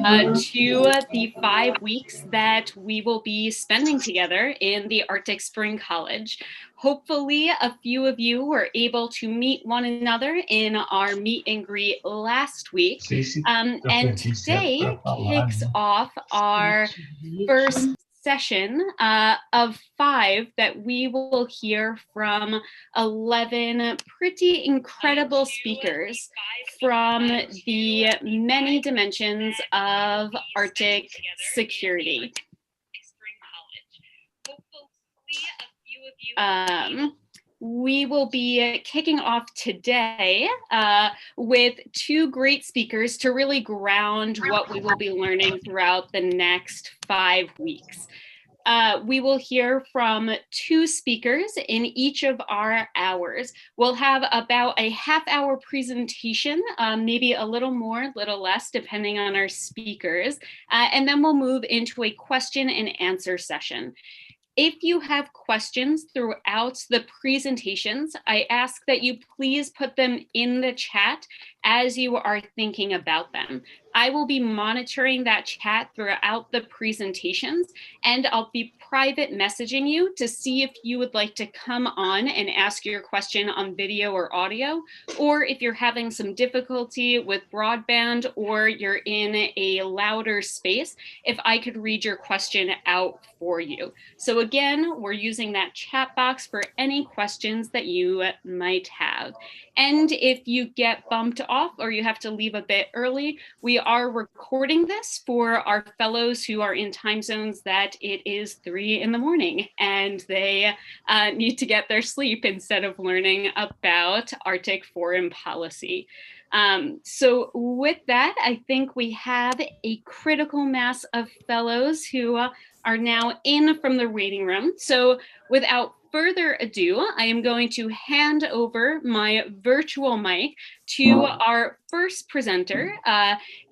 to the 5 weeks that we will be spending together in the Arctic Spring College. Hopefully, a few of you were able to meet one another in our meet and greet last week. And today kicks off our first session of 5 that we will hear from 11 pretty incredible speakers from the many dimensions of Arctic security. We will be kicking off today with 2 great speakers to really ground what we will be learning throughout the next 5 weeks. We will hear from 2 speakers in each of our hours. We'll have about a half-hour presentation, maybe a little more, little less, depending on our speakers, and then we'll move into a question and answer session. If you have questions throughout the presentations, I ask that you please put them in the chat as you are thinking about them. I will be monitoring that chat throughout the presentations, and I'll be private messaging you to see if you would like to come on and ask your question on video or audio, or if you're having some difficulty with broadband or you're in a louder space, if I could read your question out for you. So again, we're using that chat box for any questions that you might have. And if you get bumped off or you have to leave a bit early, we are recording this for our fellows who are in time zones that it is 3 in the morning and they need to get their sleep instead of learning about Arctic foreign policy. So with that, I think we have a critical mass of fellows who are now in from the waiting room. So without further ado, I am going to hand over my virtual mic to our first presenter,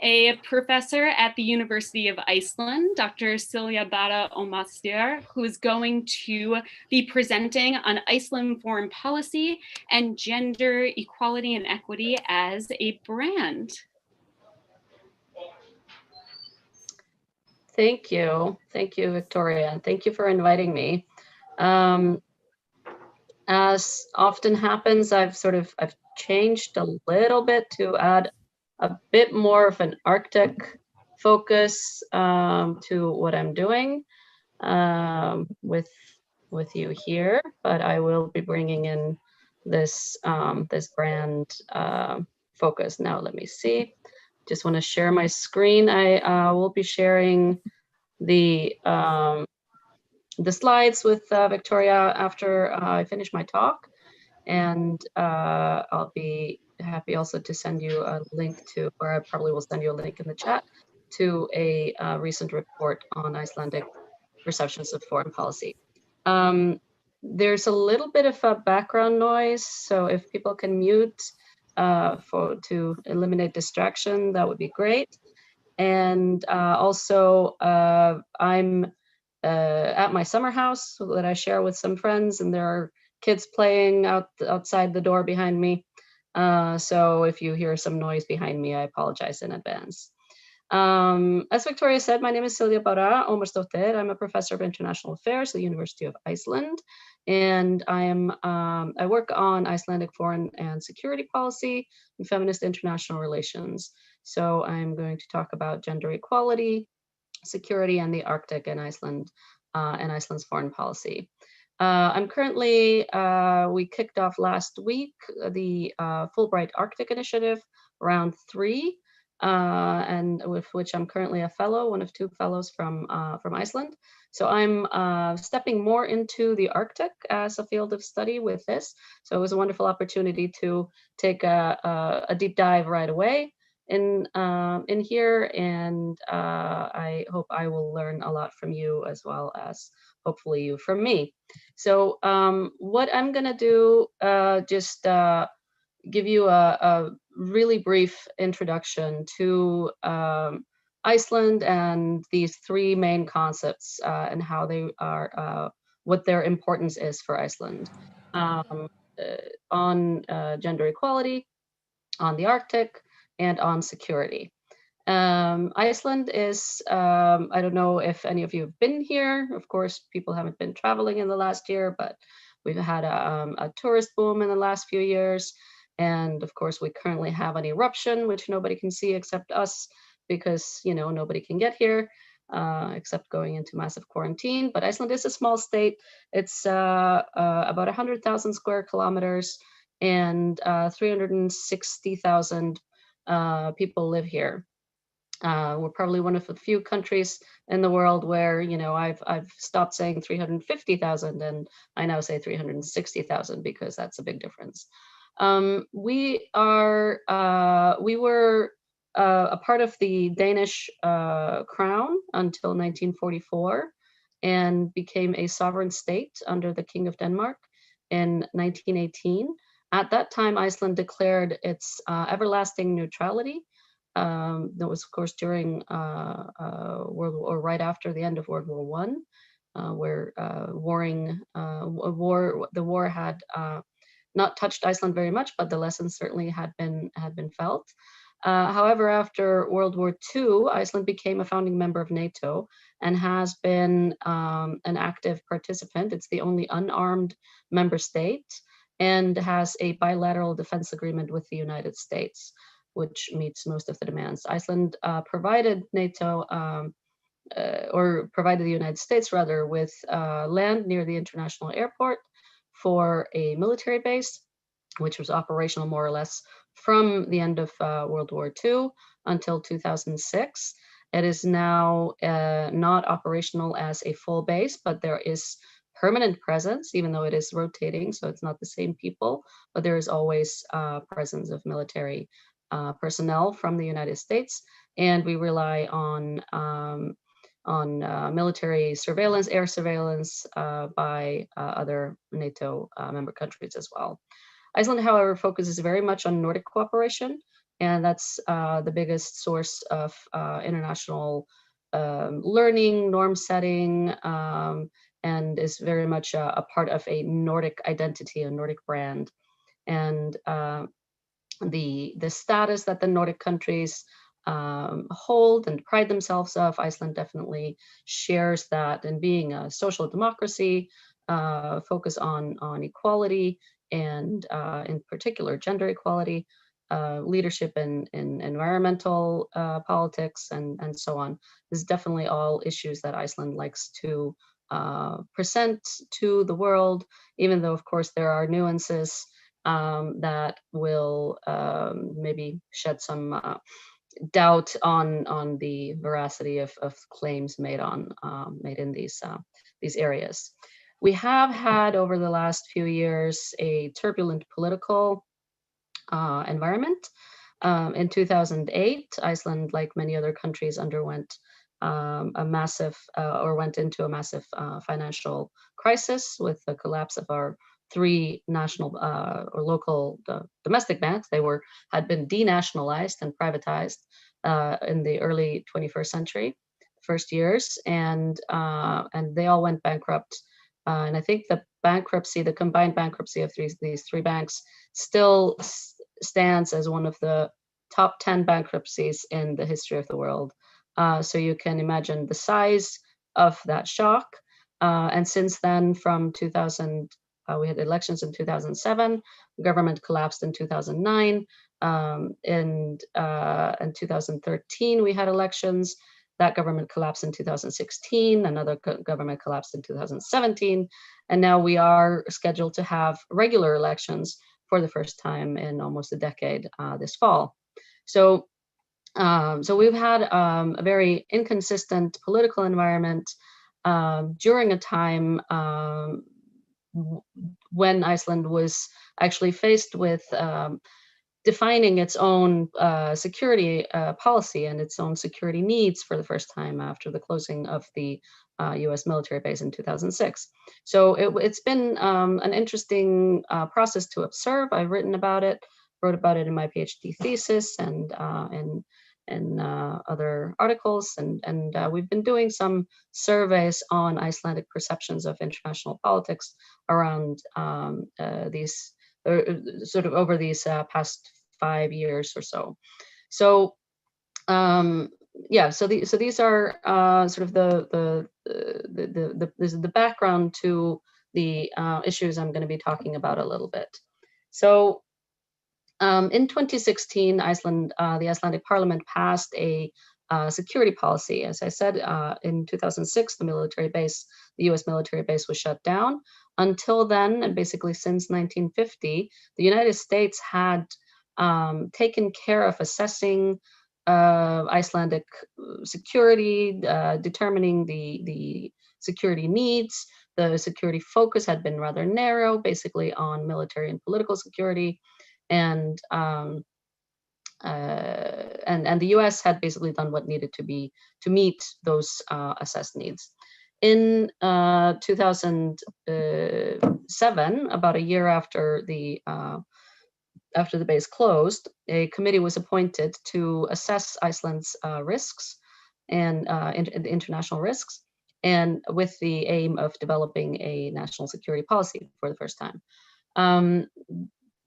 a professor at the University of Iceland, Dr. Silja Bara Ómarsdóttir, who is going to be presenting on Iceland foreign policy and gender equality and equity as a brand. Thank you, Victoria, and thank you for inviting me. As often happens, I've changed a little bit to add a bit more of an Arctic focus to what I'm doing with you here, but I will be bringing in this this brand focus. Now let me see. Just want to share my screen. I will be sharing the slides with Victoria after I finish my talk, and I'll be happy also to send you a link to, or I probably will send you a link in the chat to a recent report on Icelandic perceptions of foreign policy. There's a little bit of a background noise, so if people can mute to eliminate distraction, that would be great. And also, I'm at my summer house that I share with some friends, and there are kids playing outside the door behind me. So if you hear some noise behind me, I apologize in advance. As Victoria said, my name is Silja Bara Ómarsdóttir. I'm a professor of international affairs at the University of Iceland, and I work on Icelandic foreign and security policy and feminist international relations. So I'm going to talk about gender equality, security, and the Arctic and Iceland and Iceland's foreign policy. I'm currently, we kicked off last week the Fulbright Arctic Initiative Round 3, and with which I'm currently a fellow, one of 2 fellows from Iceland. So I'm stepping more into the Arctic as a field of study with this. So it was a wonderful opportunity to take a deep dive right away in here, and I hope I will learn a lot from you as well as hopefully you from me. So what I'm gonna do, just give you a really brief introduction to Iceland and these 3 main concepts and how they are, what their importance is for Iceland on gender equality, on the Arctic, and on security. Iceland is, I don't know if any of you have been here. Of course, people haven't been traveling in the last year, but we've had a tourist boom in the last few years. And of course, we currently have an eruption, which nobody can see except us, because, you know, nobody can get here except going into massive quarantine. But Iceland is a small state. It's about 100,000 square kilometers, and 360,000 people live here. We're probably one of the few countries in the world where, you know, I've stopped saying 350,000 and I now say 360,000, because that's a big difference. We were a part of the Danish crown until 1944, and became a sovereign state under the King of Denmark in 1918. At that time, Iceland declared its everlasting neutrality. That was, of course, during World War, or right after the end of World War One, where the war had not touched Iceland very much, but the lessons certainly had been felt. However, after World War II, Iceland became a founding member of NATO and has been an active participant. It's the only unarmed member state, and has a bilateral defense agreement with the United States, which meets most of the demands. Iceland provided NATO, or provided the United States rather, with land near the international airport for a military base, which was operational more or less from the end of World War II until 2006. It is now not operational as a full base, but there is permanent presence, even though it is rotating, so it's not the same people, but there is always presence of military personnel from the United States, and we rely on military surveillance, air surveillance by other NATO member countries as well. Iceland, however, focuses very much on Nordic cooperation, and that's the biggest source of international learning, norm setting, and is very much a part of a Nordic identity, a Nordic brand. And the status that the Nordic countries hold and pride themselves of, Iceland definitely shares that. And being a social democracy, focus on equality, and in particular gender equality, leadership in environmental politics, and so on. This is definitely all issues that Iceland likes to present to the world, even though, of course, there are nuances that will maybe shed some doubt on the veracity of claims made in these areas. We have had, over the last few years, a turbulent political environment. In 2008, Iceland, like many other countries, underwent a massive, or went into a massive financial crisis with the collapse of our three national or local domestic banks. They had been denationalized and privatized in the early 21st century, first years, and they all went bankrupt. And I think the combined bankruptcy of these three banks still stands as one of the top 10 bankruptcies in the history of the world. So you can imagine the size of that shock. And since then, from 2000, we had elections in 2007, government collapsed in 2009, and in 2013 we had elections. That government collapsed in 2016, another government collapsed in 2017, and now we are scheduled to have regular elections for the first time in almost a decade this fall. So we've had a very inconsistent political environment during a time when Iceland was actually faced with defining its own security policy and its own security needs for the first time after the closing of the US military base in 2006. So it's been an interesting process to observe. I've wrote about it in my PhD thesis and other articles, and we've been doing some surveys on Icelandic perceptions of international politics around these, sort of over these past 5 years or so. So Yeah, so these are sort of the background to the issues I'm going to be talking about a little bit. So in 2016, Iceland, the Icelandic Parliament passed a security policy. As I said, in 2006, the U.S. military base was shut down. Until then, and basically since 1950, the United States had taken care of assessing Icelandic security, determining the security needs. The security focus had been rather narrow, basically on military and political security, and the U.S. had basically done what needed to be to meet those assessed needs. In 2007, about a year after the base closed, a committee was appointed to assess Iceland's risks and international risks, and with the aim of developing a national security policy for the first time.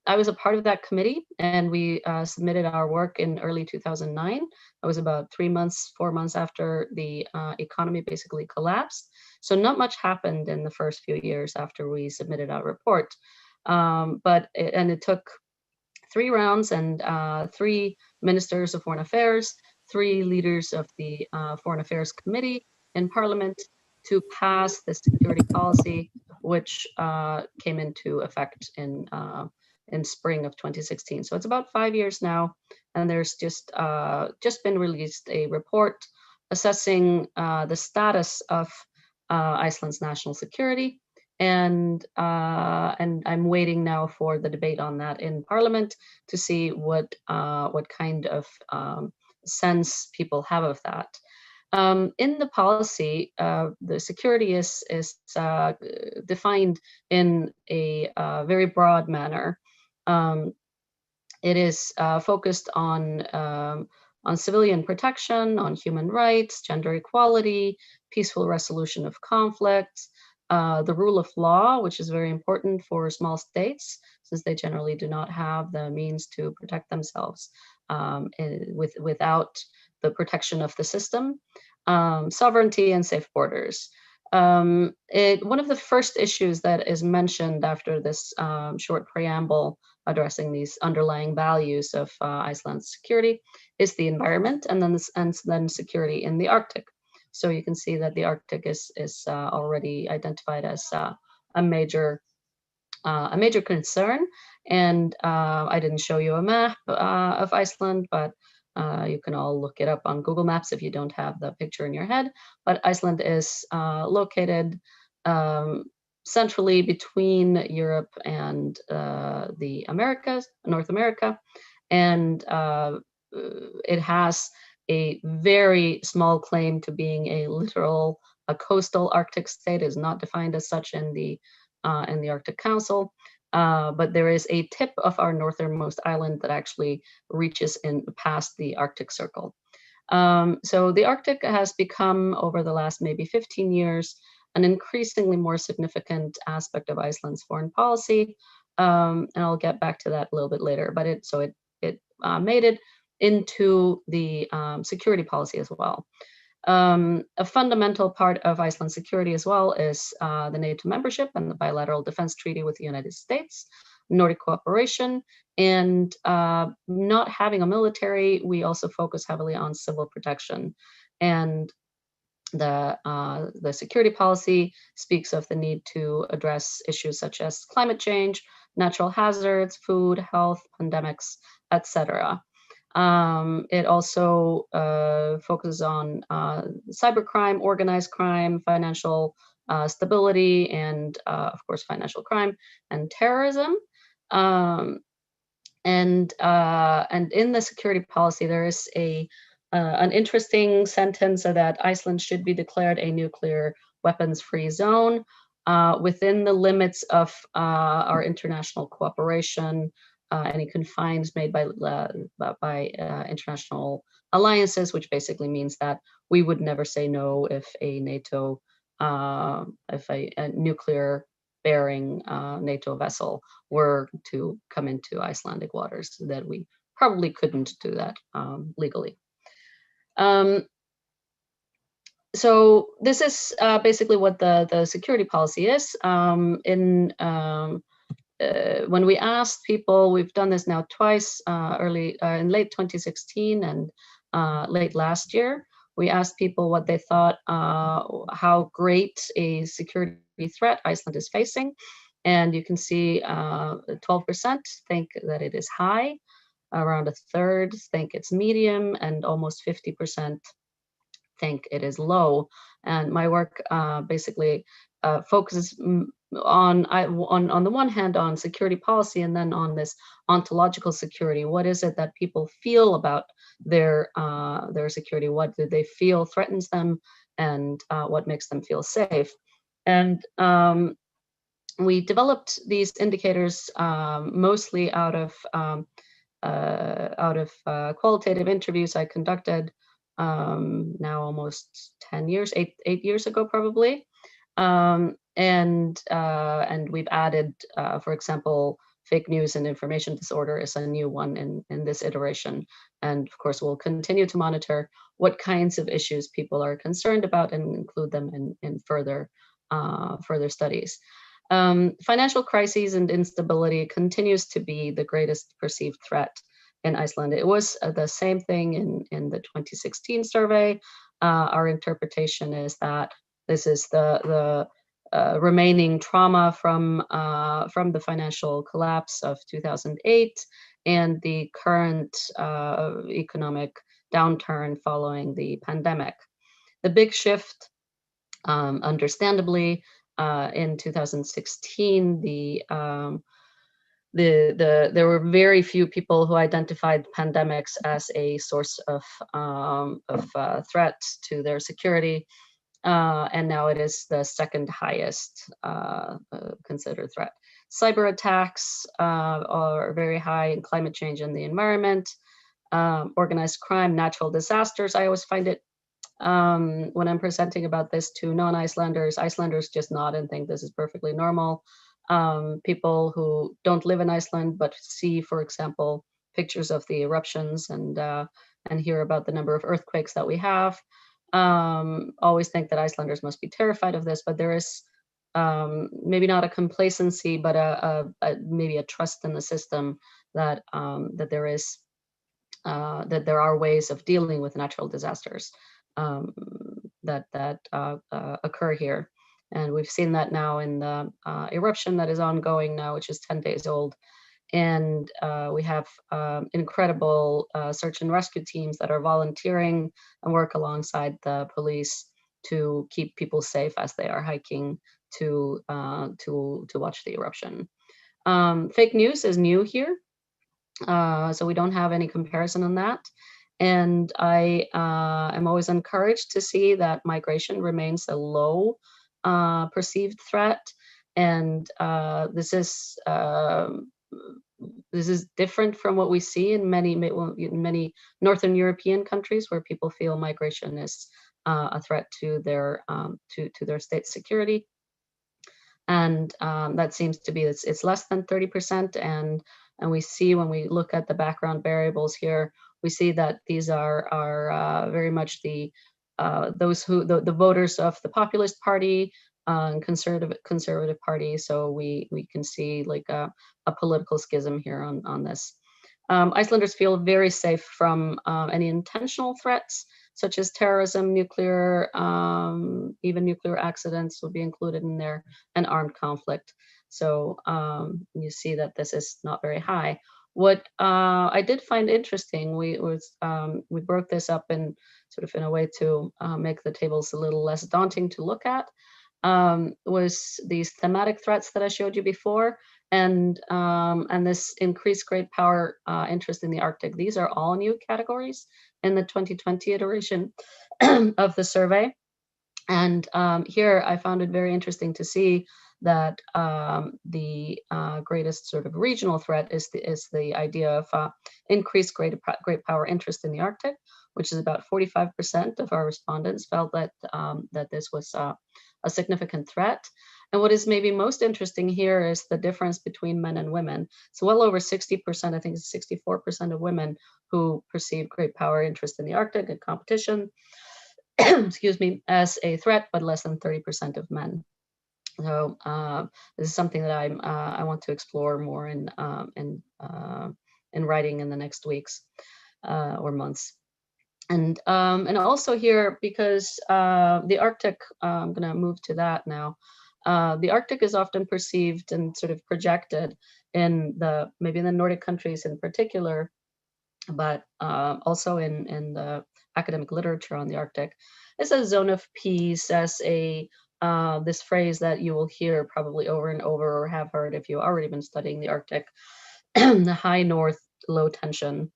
I was a part of that committee, and we submitted our work in early 2009. That was about 4 months after the economy basically collapsed. So not much happened in the first few years after we submitted our report. It took 3 rounds and 3 ministers of foreign affairs, 3 leaders of the Foreign Affairs Committee in Parliament to pass the security policy, which came into effect in spring of 2016. So it's about 5 years now, and there's just been released a report assessing the status of Iceland's national security. And I'm waiting now for the debate on that in Parliament to see what kind of sense people have of that. In the policy, the security is defined in a very broad manner. It is focused on civilian protection, on human rights, gender equality, peaceful resolution of conflicts, the rule of law, which is very important for small states, since they generally do not have the means to protect themselves without the protection of the system, sovereignty, and safe borders. One of the first issues that is mentioned after this short preamble addressing these underlying values of Iceland's security is the environment, and then security in the Arctic. So you can see that the Arctic is already identified as a major concern. And I didn't show you a map of Iceland, but you can all look it up on Google Maps if you don't have the picture in your head. But Iceland is located centrally between Europe and the Americas, North America, and it has a very small claim to being a coastal Arctic state. It is not defined as such in the Arctic Council, but there is a tip of our northernmost island that actually reaches past the Arctic Circle. So the Arctic has become, over the last maybe 15 years, an increasingly more significant aspect of Iceland's foreign policy, and I'll get back to that a little bit later. But it made it into the security policy as well. A fundamental part of Iceland's security as well is the NATO membership and the bilateral defense treaty with the United States, Nordic cooperation, and not having a military. We also focus heavily on civil protection, and the security policy speaks of the need to address issues such as climate change, natural hazards, food, health, pandemics, etc. It also focuses on cybercrime, organized crime, financial stability, and of course financial crime and terrorism. And in the security policy, there is an interesting sentence that Iceland should be declared a nuclear weapons-free zone within the limits of our international cooperation, any confines made by international alliances, which basically means that we would never say no if a NATO, if a nuclear-bearing NATO vessel were to come into Icelandic waters, that we probably couldn't do that legally. So this is basically what the security policy is. When we asked people, we've done this now twice, in late 2016 and late last year, we asked people what they thought, how great a security threat Iceland is facing. And you can see 12% think that it is high, around a third think it's medium, and almost 50% think it is low. And my work basically focuses on the one hand on security policy, and then on this ontological security. What is it that people feel about their security? What do they feel threatens them, and what makes them feel safe? And we developed these indicators mostly out of qualitative interviews I conducted now almost 10 years, eight years ago probably. And we've added, for example, fake news and information disorder is a new one in this iteration. And of course, we'll continue to monitor what kinds of issues people are concerned about and include them in further studies. Financial crises and instability continues to be the greatest perceived threat in Iceland. It was the same thing in the 2016 survey. Our interpretation is that this is the remaining trauma from the financial collapse of 2008 and the current economic downturn following the pandemic. The big shift, understandably, in 2016, there were very few people who identified pandemics as a source of threat to their security, and now it is the second highest considered threat. Cyber attacks are very high, in climate change and the environment, organized crime, natural disasters. I always find it when I'm presenting about this to non-Icelanders, Icelanders just nod and think this is perfectly normal. People who don't live in Iceland but see, for example, pictures of the eruptions and hear about the number of earthquakes that we have, always think that Icelanders must be terrified of this. But there is maybe not a complacency, but maybe a trust in the system that that there are ways of dealing with natural disasters that occur here. And we've seen that now in the eruption that is ongoing now, which is 10 days old. And we have incredible search and rescue teams that are volunteering and work alongside the police to keep people safe as they are hiking to watch the eruption. Fake news is new here, so we don't have any comparison on that. And I am always encouraged to see that migration remains a low perceived threat. And this is different from what we see in many Northern European countries, where people feel migration is a threat to their state security. And that seems to be, it's less than 30%. And we see, when we look at the background variables here, we see that these are very much the voters of the populist party and conservative party. So we can see like a political schism here on this. Icelanders feel very safe from any intentional threats, such as terrorism, nuclear, even nuclear accidents will be included in there, and armed conflict. So you see that this is not very high. What I did find interesting, we broke this up in sort of in a way to make the tables a little less daunting to look at, was these thematic threats that I showed you before, and this increased great power interest in the Arctic. These are all new categories in the 2020 iteration of the survey. And here I found it very interesting to see that the greatest sort of regional threat is the idea of increased great power interest in the Arctic, which is about 45% of our respondents felt that that this was a significant threat. And what is maybe most interesting here is the difference between men and women. So well over 60%, I think it's 64% of women who perceive great power interest in the Arctic and competition, excuse me, as a threat, but less than 30% of men. So this is something that I want to explore more in writing in the next weeks or months. And also here, because the Arctic, I'm going to move to that now. The Arctic is often perceived and sort of projected in maybe in the Nordic countries in particular, but also in the academic literature on the Arctic, as a zone of peace, as this phrase that you will hear probably over and over, or have heard if you've already been studying the Arctic, the high north, low tension.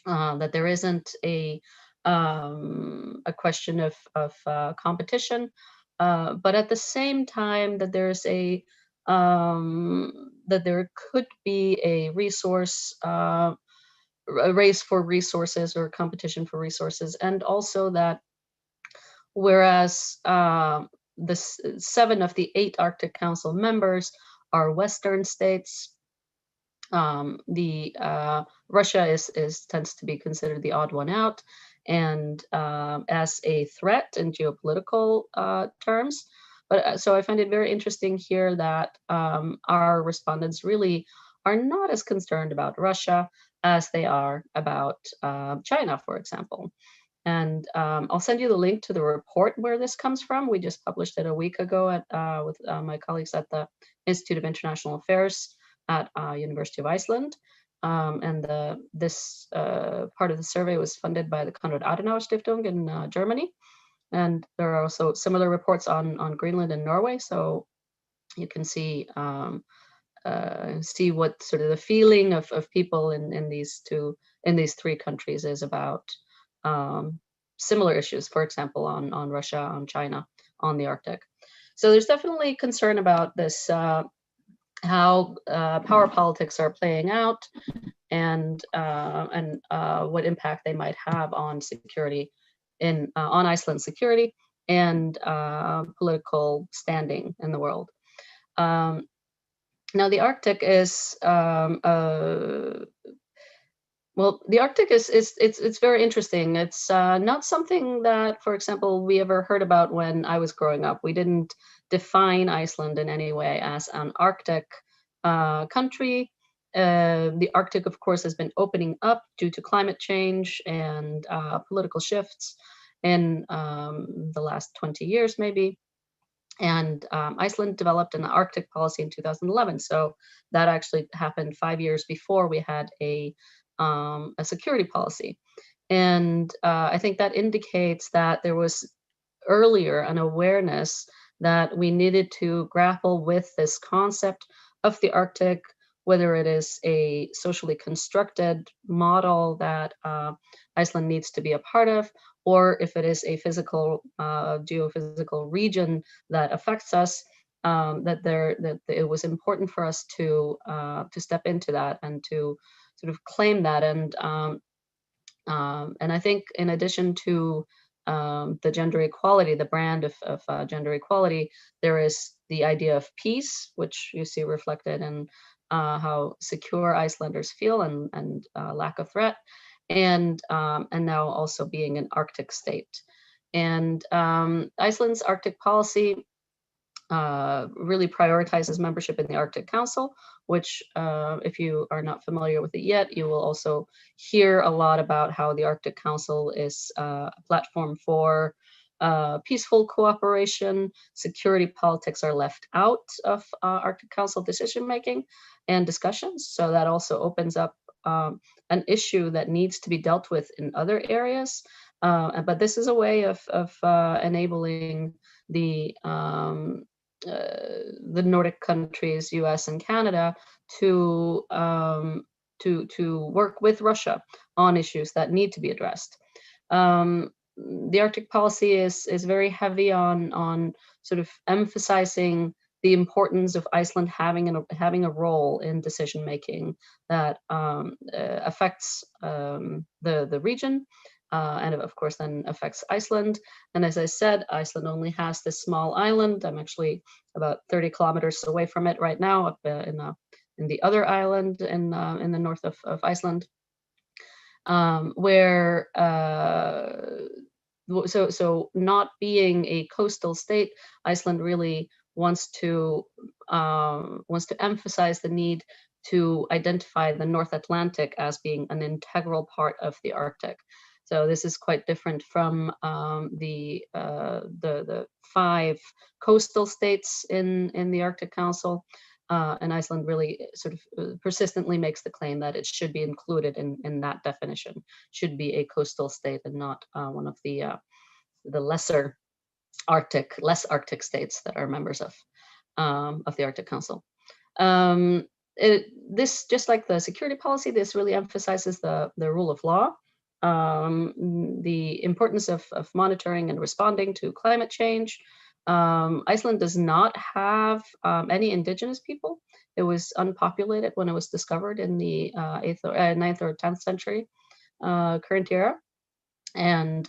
That there isn't a question of competition, but at the same time that there's that there could be a race for resources or competition for resources, and also that whereas the 7 of the 8 Arctic Council members are Western states, Russia tends to be considered the odd one out, and as a threat in geopolitical terms. But so I find it very interesting here that our respondents really are not as concerned about Russia as they are about China, for example. And I'll send you the link to the report where this comes from. We just published it a week ago with my colleagues at the Institute of International Affairs at University of Iceland. And this part of the survey was funded by the Konrad Adenauer Stiftung in Germany. And there are also similar reports on Greenland and Norway. So you can see what sort of the feeling of people in these 3 countries is about similar issues, for example, on Russia, on China, on the Arctic. So there's definitely concern about this, how power politics are playing out, and what impact they might have on security on Iceland's security and political standing in the world. Now the Arctic is the Arctic it's very interesting. It's not something that, for example, we ever heard about when I was growing up. We didn't define Iceland in any way as an Arctic country. The Arctic, of course, has been opening up due to climate change and political shifts in the last 20 years, maybe. And Iceland developed an Arctic policy in 2011. So that actually happened 5 years before we had a security policy. And I think that indicates that there was earlier an awareness that we needed to grapple with this concept of the Arctic, whether it is a socially constructed model that Iceland needs to be a part of, or if it is a physical, geophysical region that affects us, that it was important for us to step into that and to sort of claim that. And I think in addition to the gender equality, the brand of gender equality, there is the idea of peace, which you see reflected in how secure Icelanders feel and lack of threat, and now also being an Arctic state. And Iceland's Arctic policy really prioritizes membership in the Arctic Council, which if you are not familiar with it yet, you will also hear a lot about how the Arctic Council is a platform for peaceful cooperation. Security politics are left out of Arctic Council decision-making and discussions. So that also opens up an issue that needs to be dealt with in other areas. But this is a way of enabling the Nordic countries, US and Canada, to work with Russia on issues that need to be addressed. The Arctic policy is very heavy on sort of emphasizing the importance of Iceland having a role in decision making that affects the region, and of course then affects Iceland. And as I said, Iceland only has this small island. I'm actually about 30 kilometers away from it right now, up in the other island in the north of Iceland, where so not being a coastal state, Iceland really wants to emphasize the need to identify the North Atlantic as being an integral part of the Arctic. So this is quite different from the 5 coastal states in the Arctic Council. And Iceland really sort of persistently makes the claim that it should be included in that definition, should be a coastal state and not one of the lesser less Arctic states that are members of the Arctic Council. This, just like the security policy, this really emphasizes the rule of law, the importance of monitoring and responding to climate change. Iceland does not have any indigenous people. It was unpopulated when it was discovered in the 9th or 10th century current era. And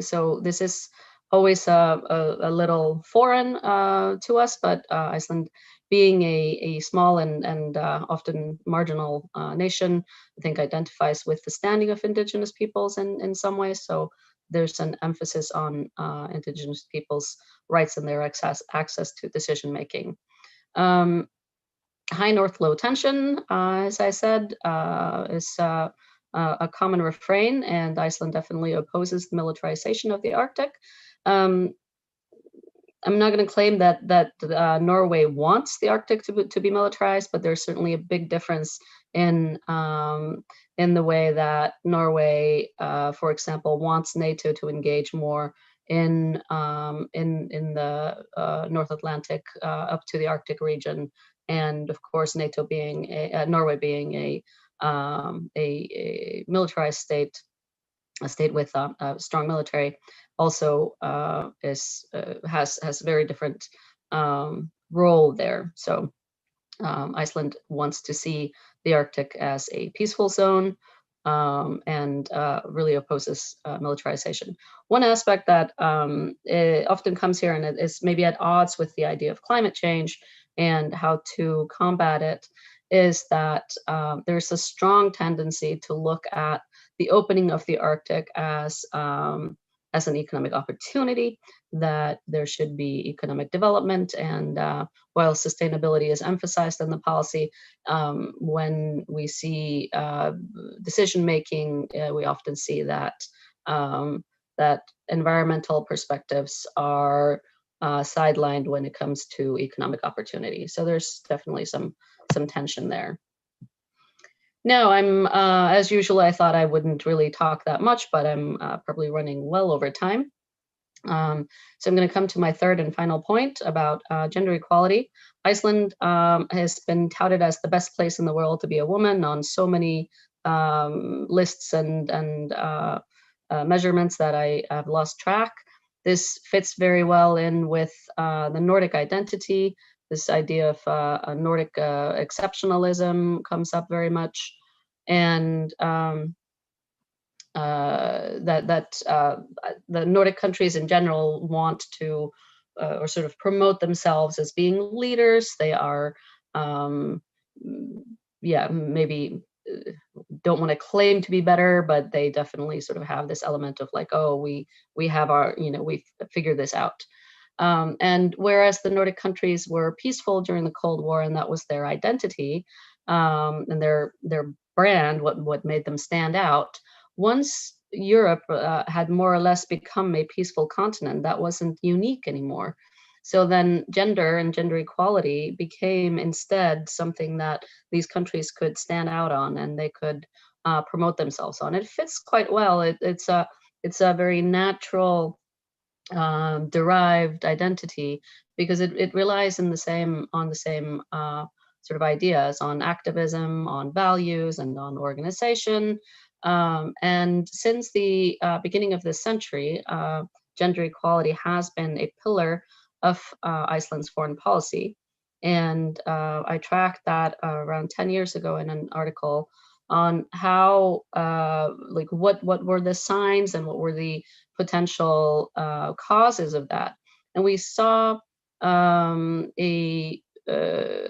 so this is always a little foreign to us, but Iceland, being a small and often marginal nation, I think decides with the standing of indigenous peoples in some ways. So there's an emphasis on indigenous peoples' rights and their access to decision making. High north, low tension, as I said, is a common refrain, and Iceland definitely opposes the militarization of the Arctic. I'm not going to claim that Norway wants the Arctic to be militarized, but there's certainly a big difference in the way that Norway, for example, wants NATO to engage more in the North Atlantic up to the Arctic region, and of course NATO being Norway being a militarized state, a state with a strong military, also has very different role there. So Iceland wants to see the Arctic as a peaceful zone, and really opposes militarization. One aspect that often comes here, and it is maybe at odds with the idea of climate change and how to combat it, is that there's a strong tendency to look at the opening of the Arctic as an economic opportunity, that there should be economic development, and while sustainability is emphasized in the policy, when we see decision making, we often see that that environmental perspectives are sidelined when it comes to economic opportunity. So there's definitely some tension there. No, I'm, as usual, I thought I wouldn't really talk that much, but I'm probably running well over time. So I'm going to come to my third and final point about gender equality. Iceland has been touted as the best place in the world to be a woman on so many lists and measurements that I have lost track. This fits very well in with the Nordic identity. This idea of a Nordic exceptionalism comes up very much, and that the Nordic countries in general want to or sort of promote themselves as being leaders. They are, maybe don't want to claim to be better, but they definitely sort of have this element of like, oh, we have our, we've figured this out. And whereas the Nordic countries were peaceful during the Cold War, and that was their identity and their brand, what made them stand out, once Europe had more or less become a peaceful continent, that wasn't unique anymore. So then gender and gender equality became instead something that these countries could stand out on, and they could promote themselves on. It fits quite well. It's a very natural derived identity, because it relies on the same sort of ideas, on activism, on values, and on organization. And since the beginning of this century, gender equality has been a pillar of Iceland's foreign policy. And I tracked that around 10 years ago in an article on how, like what were the signs and what were the potential causes of that. And we saw a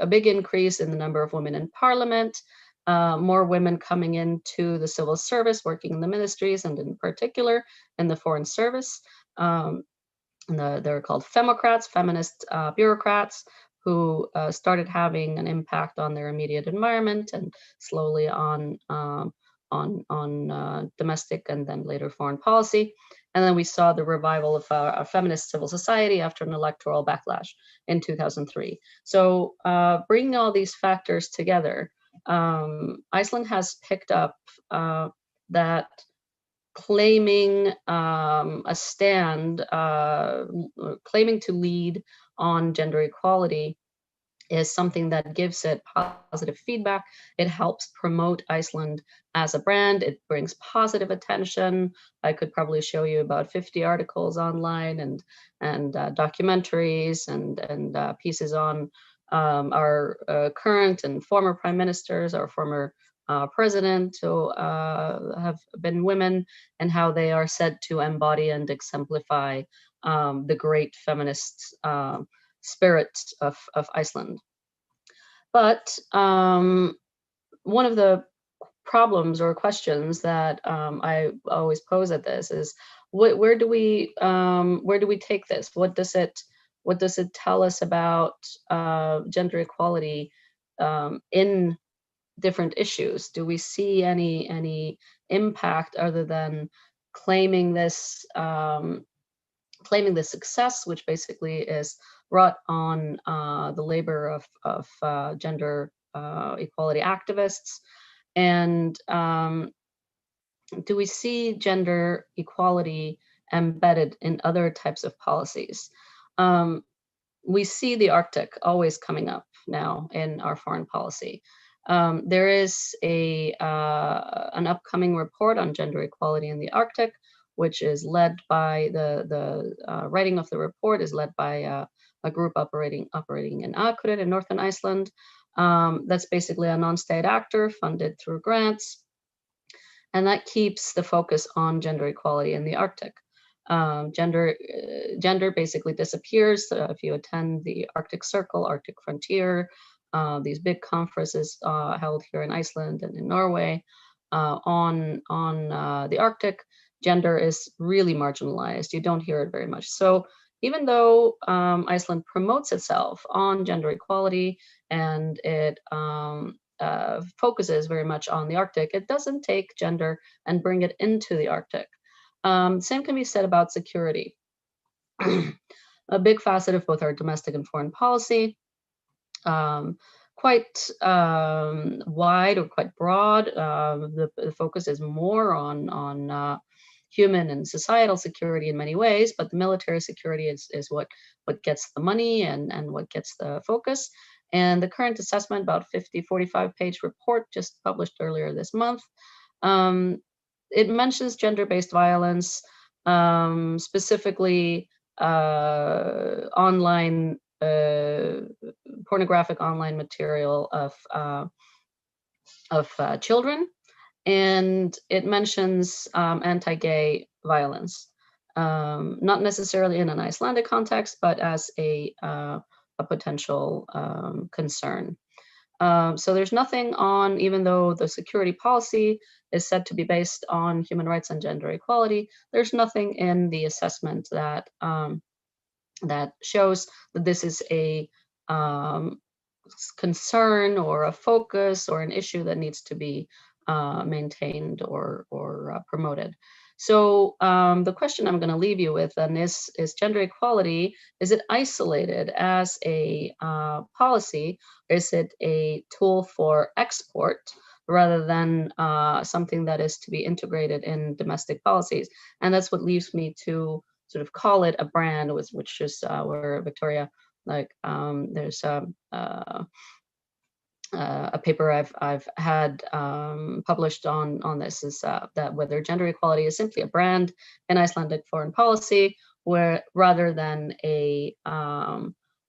big increase in the number of women in parliament, more women coming into the civil service, working in the ministries, and in particular in the foreign service. They're called femocrats, feminist bureaucrats, who started having an impact on their immediate environment and slowly on domestic and then later foreign policy. And then we saw the revival of a feminist civil society after an electoral backlash in 2003. So bringing all these factors together, Iceland has picked up that claiming a stand, claiming to lead on gender equality is something that gives it positive feedback. It helps promote Iceland as a brand. It brings positive attention. I could probably show you about 50 articles online and documentaries and pieces on our current and former prime ministers, our former president, who have been women, and how they are said to embody and exemplify the great feminist spirit of Iceland. But one of the problems or questions that I always pose at this is, where do we take this? What does it tell us about gender equality in different issues? Do we see any impact other than claiming this success, which basically is wrought on the labor of gender equality activists? And do we see gender equality embedded in other types of policies? We see the Arctic always coming up now in our foreign policy. There is an upcoming report on gender equality in the Arctic, which is led by the writing of the report is led by a group operating in Akureyri in northern Iceland. That's basically a non-state actor funded through grants, and that keeps the focus on gender equality in the Arctic. Gender basically disappears if you attend the Arctic Circle, Arctic Frontier, these big conferences held here in Iceland and in Norway on the Arctic. Gender is really marginalized. You don't hear it very much. So even though Iceland promotes itself on gender equality and it focuses very much on the Arctic, it doesn't take gender and bring it into the Arctic. Same can be said about security. A big facet of both our domestic and foreign policy, quite wide or quite broad. The focus is more on human and societal security in many ways, but the military security is what gets the money and what gets the focus. And the current assessment, about 45-page report just published earlier this month, it mentions gender-based violence, specifically online pornographic online material of children, and it mentions anti-gay violence, not necessarily in an Icelandic context, but as a potential concern. So there's nothing on, even though the security policy is said to be based on human rights and gender equality, there's nothing in the assessment that that shows that this is a concern or a focus or an issue that needs to be maintained or promoted. So the question I'm going to leave you with then is gender equality, is it isolated as a policy? Is it a tool for export rather than something that is to be integrated in domestic policies? And that's what leaves me to sort of call it a brand, which is where Victoria, like there's a paper I've had published on this, is that whether gender equality is simply a brand in Icelandic foreign policy, where rather than a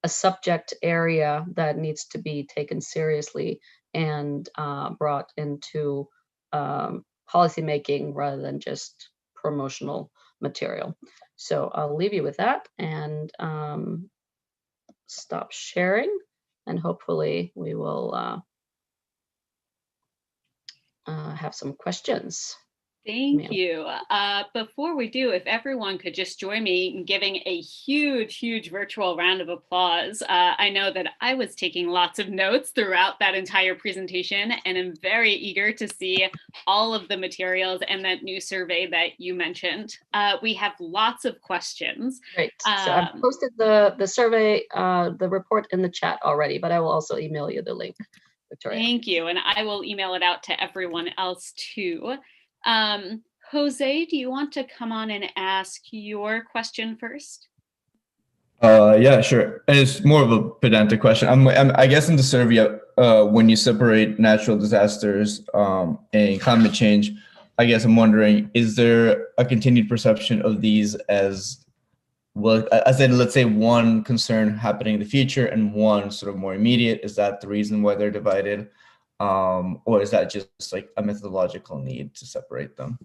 subject area that needs to be taken seriously and brought into policymaking rather than just promotional material. So I'll leave you with that and stop sharing, and hopefully we will have some questions. Thank you. Before we do, if everyone could just join me in giving a huge, huge virtual round of applause. I know that I was taking lots of notes throughout that entire presentation, and I'm very eager to see all of the materials and that new survey that you mentioned. We have lots of questions. Great. So I've posted the survey, the report in the chat already, but I will also email you the link, Victoria. Thank you. And I will email it out to everyone else too. Jose, do you want to come on and ask your question first? Yeah, sure. And it's more of a pedantic question. I guess in the survey, when you separate natural disasters and climate change, I guess I'm wondering, is there a continued perception of these as, well, as in, let's say, one concern happening in the future and one sort of more immediate? Is that the reason why they're divided? Or is that just like a methodological need to separate them?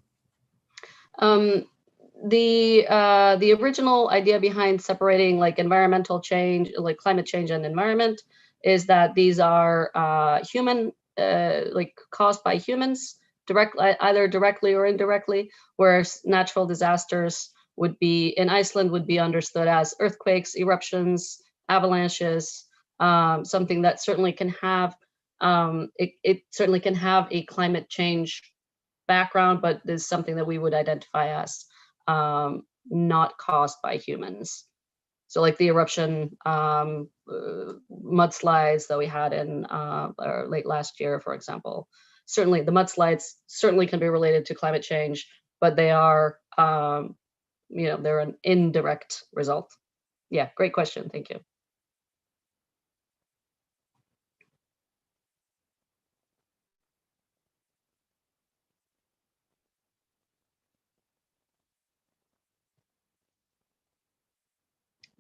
The original idea behind separating like environmental change, like climate change and environment, is that these are human, like caused by humans, either directly or indirectly, whereas natural disasters would be, in Iceland, would be understood as earthquakes, eruptions, avalanches, something that certainly can have, it certainly can have a climate change background, but is something that we would identify as not caused by humans. So like the eruption mudslides that we had in late last year, for example. Certainly the mudslides certainly can be related to climate change, but they are, they're an indirect result. Yeah, great question, thank you.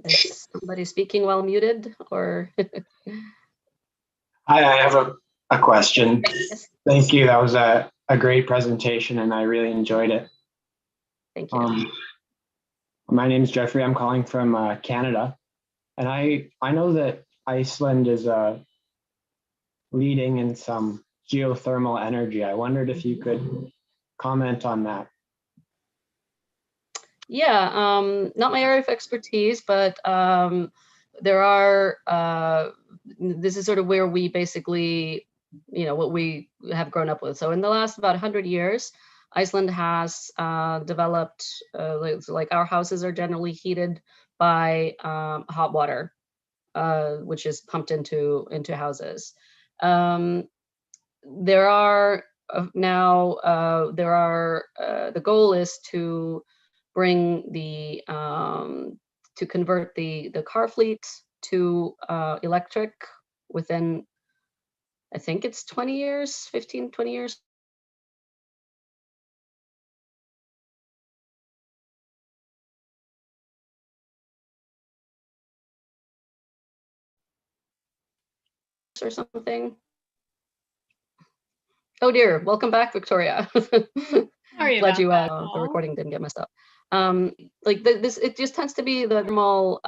Is somebody speaking while muted, or? Hi, I have a question. Yes. Thank you. That was a great presentation, and I really enjoyed it. Thank you. My name is Jeffrey. I'm calling from Canada, and I know that Iceland is leading in some geothermal energy. I wondered if you could comment on that. Yeah, not my area of expertise, but there are, this is sort of where we basically, what we have grown up with. So in the last about 100 years, Iceland has developed, like our houses are generally heated by hot water, which is pumped into houses. There are now, the goal is to bring the to convert the car fleet to electric within, I think it's 20 years, 15, 20 years. Or something. Oh dear, welcome back, Victoria. Sorry Glad you about the recording didn't get messed up. Like this, it just tends to be the normal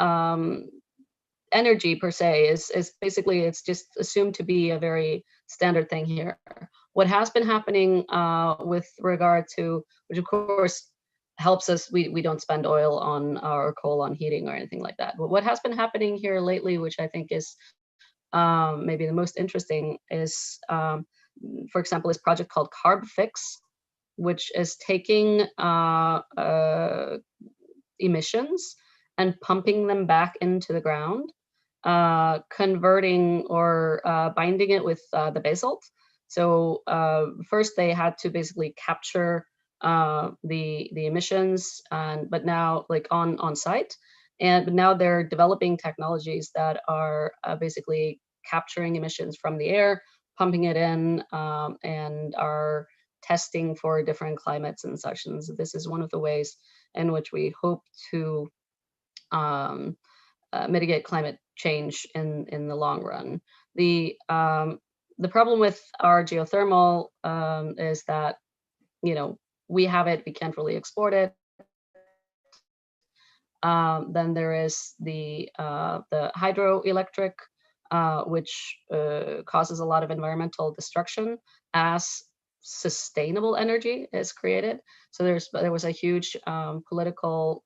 energy per se is basically, it's just assumed to be a very standard thing here. What has been happening with regard to, which of course helps us, we don't spend oil on or coal on heating or anything like that. But what has been happening here lately, which I think is maybe the most interesting, is for example, this project called CarbFix, which is taking emissions and pumping them back into the ground, converting or binding it with the basalt. So first they had to basically capture the emissions, but now like on site, but now they're developing technologies that are basically capturing emissions from the air, pumping it in, and are testing for different climates and such. And so this is one of the ways in which we hope to mitigate climate change in the long run. The the problem with our geothermal is that, we have it, we can't really export it. Then there is the hydroelectric, which causes a lot of environmental destruction as sustainable energy is created. So there was a huge political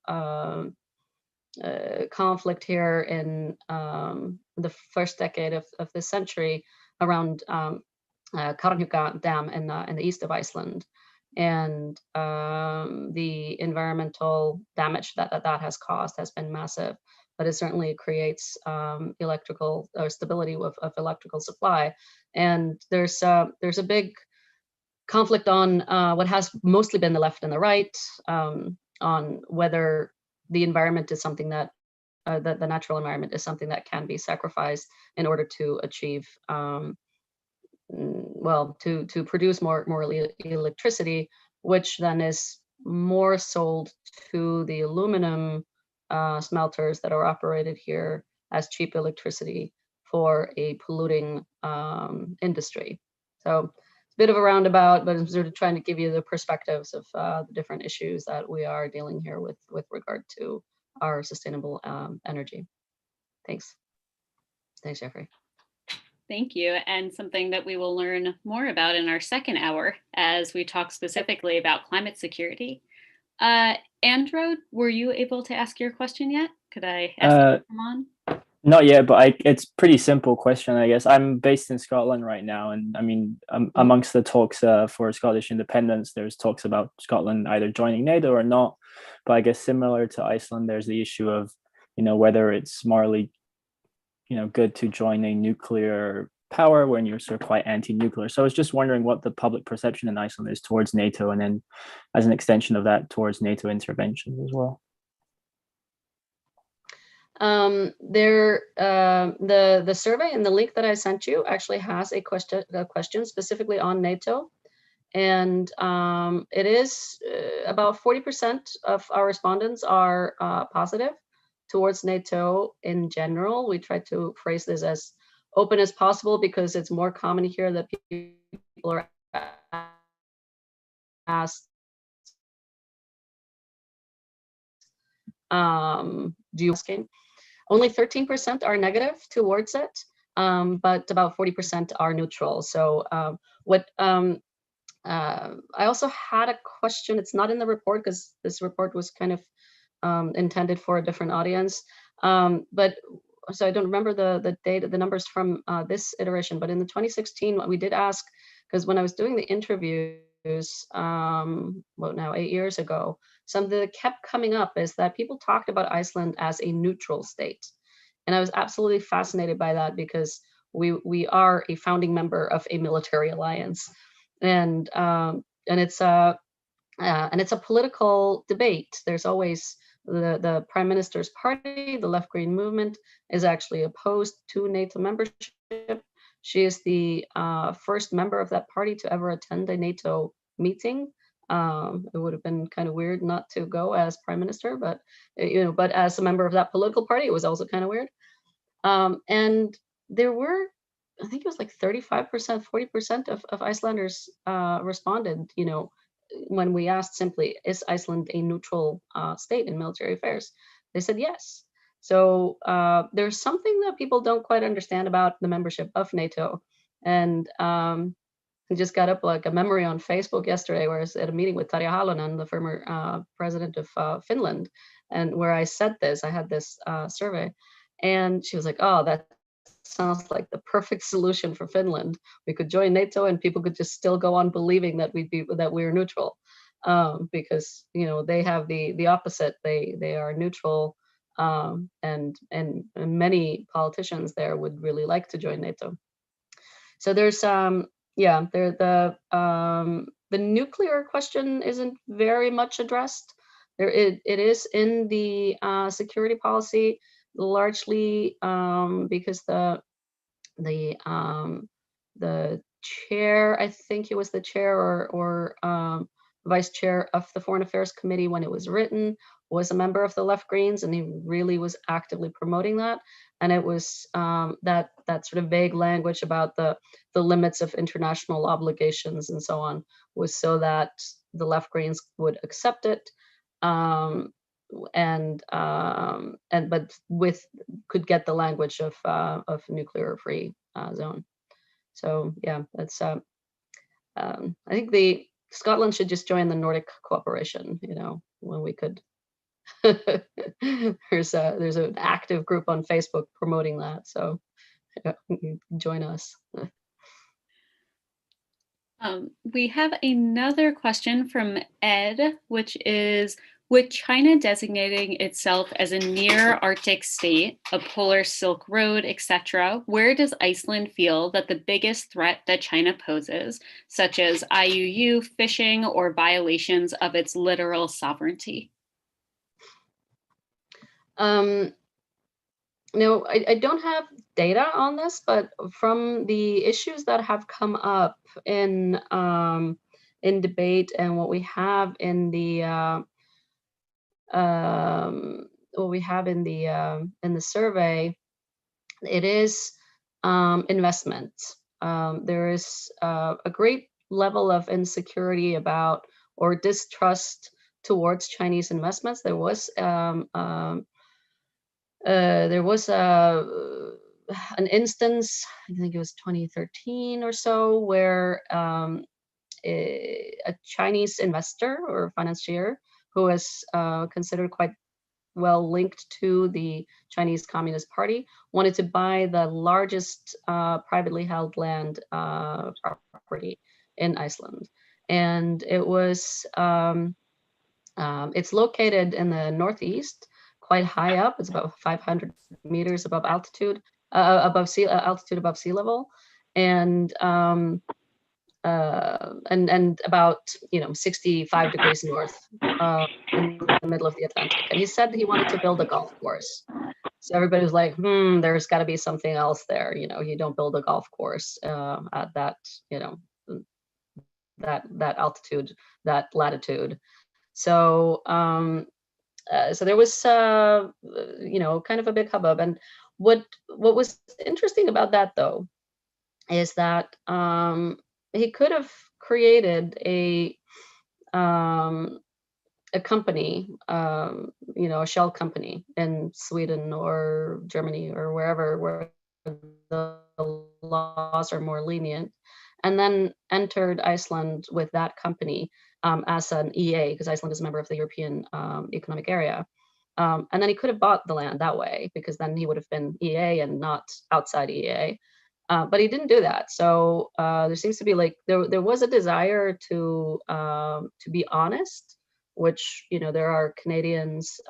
conflict here in the first decade of this century around Karnhuka Dam in the east of Iceland. And the environmental damage that has caused has been massive, but it certainly creates electrical or stability of electrical supply. And there's a big conflict on what has mostly been the left and the right, on whether the environment is something that the natural environment is something that can be sacrificed in order to achieve to produce more electricity, which then is more sold to the aluminum smelters that are operated here as cheap electricity for a polluting industry. So it's a bit of a roundabout, but I'm sort of trying to give you the perspectives of the different issues that we are dealing here with regard to our sustainable energy. Thanks. Thanks, Jeffrey. Thank you. And something that we will learn more about in our second hour as we talk specifically about climate security. Andrew, were you able to ask your question yet? Could I ask you to come on? Not yet, but it's pretty simple question, I guess. I'm based in Scotland right now, and I mean, amongst the talks for Scottish independence, there's talks about Scotland either joining NATO or not. But I guess similar to Iceland, there's the issue of, whether it's morally, good to join a nuclear power when you're sort of quite anti-nuclear. So I was just wondering what the public perception in Iceland is towards NATO, and then as an extension of that, towards NATO interventions as well. The survey and the link that I sent you actually has a question specifically on NATO, and it is about 40% of our respondents are positive towards NATO in general. We try to phrase this as open as possible because it's more common here that people are asked, only 13% are negative towards it, but about 40% are neutral. So I also had a question, it's not in the report because this report was kind of intended for a different audience, but so I don't remember the data, the numbers from this iteration, but in the 2016, what we did ask, because when I was doing the interviews, now 8 years ago, something that kept coming up is that people talked about Iceland as a neutral state. And I was absolutely fascinated by that because we are a founding member of a military alliance. And it's a political debate. There's always the prime minister's party, the left green movement, is actually opposed to NATO membership. She is the first member of that party to ever attend a NATO meeting. It would have been kind of weird not to go as prime minister, but but as a member of that political party, it was also kind of weird. And there were, I think it was like 35%, 40% of Icelanders responded, when we asked simply, is Iceland a neutral state in military affairs? They said yes. So there's something that people don't quite understand about the membership of NATO. And I just got up like a memory on Facebook yesterday where I was at a meeting with Tarja Halonen, the former president of Finland, and where I said this, I had this survey, and she was like, oh, that sounds like the perfect solution for Finland. We could join NATO and people could just still go on believing that we're neutral, because they have the opposite. They are neutral, and many politicians there would really like to join NATO. So there's the nuclear question isn't very much addressed. It is in the security policy, largely because the chair, I think it was the chair or vice chair of the Foreign Affairs Committee when it was written, was a member of the Left Greens, and he really was actively promoting that. And it was that sort of vague language about the limits of international obligations and so on was so that the Left Greens would accept it, but could get the language of nuclear-free zone. So yeah, that's I think Scotland should just join the Nordic cooperation. When we could. There's an active group on Facebook promoting that, so join us. We have another question from Ed, which is, with China designating itself as a near Arctic state, a polar Silk Road, etc., where does Iceland feel that the biggest threat that China poses, such as IUU, fishing, or violations of its literal sovereignty? No, I don't have data on this, but from the issues that have come up in debate and what we have in the survey, it is investment. There is a great level of insecurity about or distrust towards Chinese investments. There was an instance, I think it was 2013 or so, where a Chinese investor or financier who was considered quite well linked to the Chinese Communist Party wanted to buy the largest privately held land property in Iceland. And it was, it's located in the northeast, quite high up. It's about 500 meters above altitude, above sea level, and about 65 degrees north in the middle of the Atlantic. And he said he wanted to build a golf course. So everybody was like, there's got to be something else there. You don't build a golf course at that that altitude, that latitude. So so there was kind of a big hubbub. And what was interesting about that, though, is that he could have created a company, a shell company in Sweden or Germany or wherever where the laws are more lenient, and then entered Iceland with that company as an EA, because Iceland is a member of the European Economic Area. And then he could have bought the land that way, because then he would have been EA and not outside EA. But he didn't do that. So there seems to be there was a desire to be honest, which there are Canadians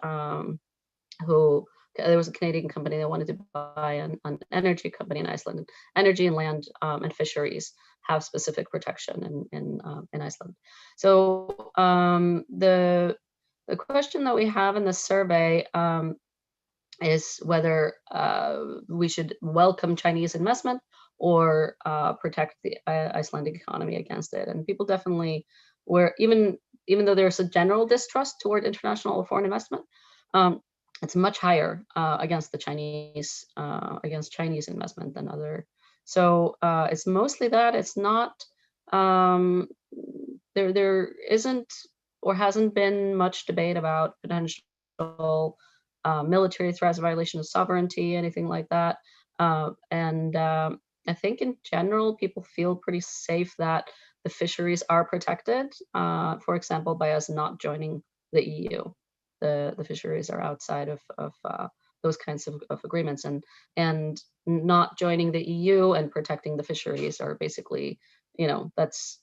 who. There was a Canadian company that wanted to buy an energy company in Iceland. Energy and land and fisheries have specific protection in Iceland. So the question that we have in the survey is whether we should welcome Chinese investment or protect the Icelandic economy against it. And people definitely were, even though there's a general distrust toward international or foreign investment, it's much higher against the Chinese, against Chinese investment than other. So it's mostly that. It's not, there isn't or hasn't been much debate about potential military threats, violation of sovereignty, anything like that. And I think in general, people feel pretty safe that the fisheries are protected, for example, by us not joining the EU. The fisheries are outside of those kinds of agreements, and not joining the EU and protecting the fisheries are basically, that's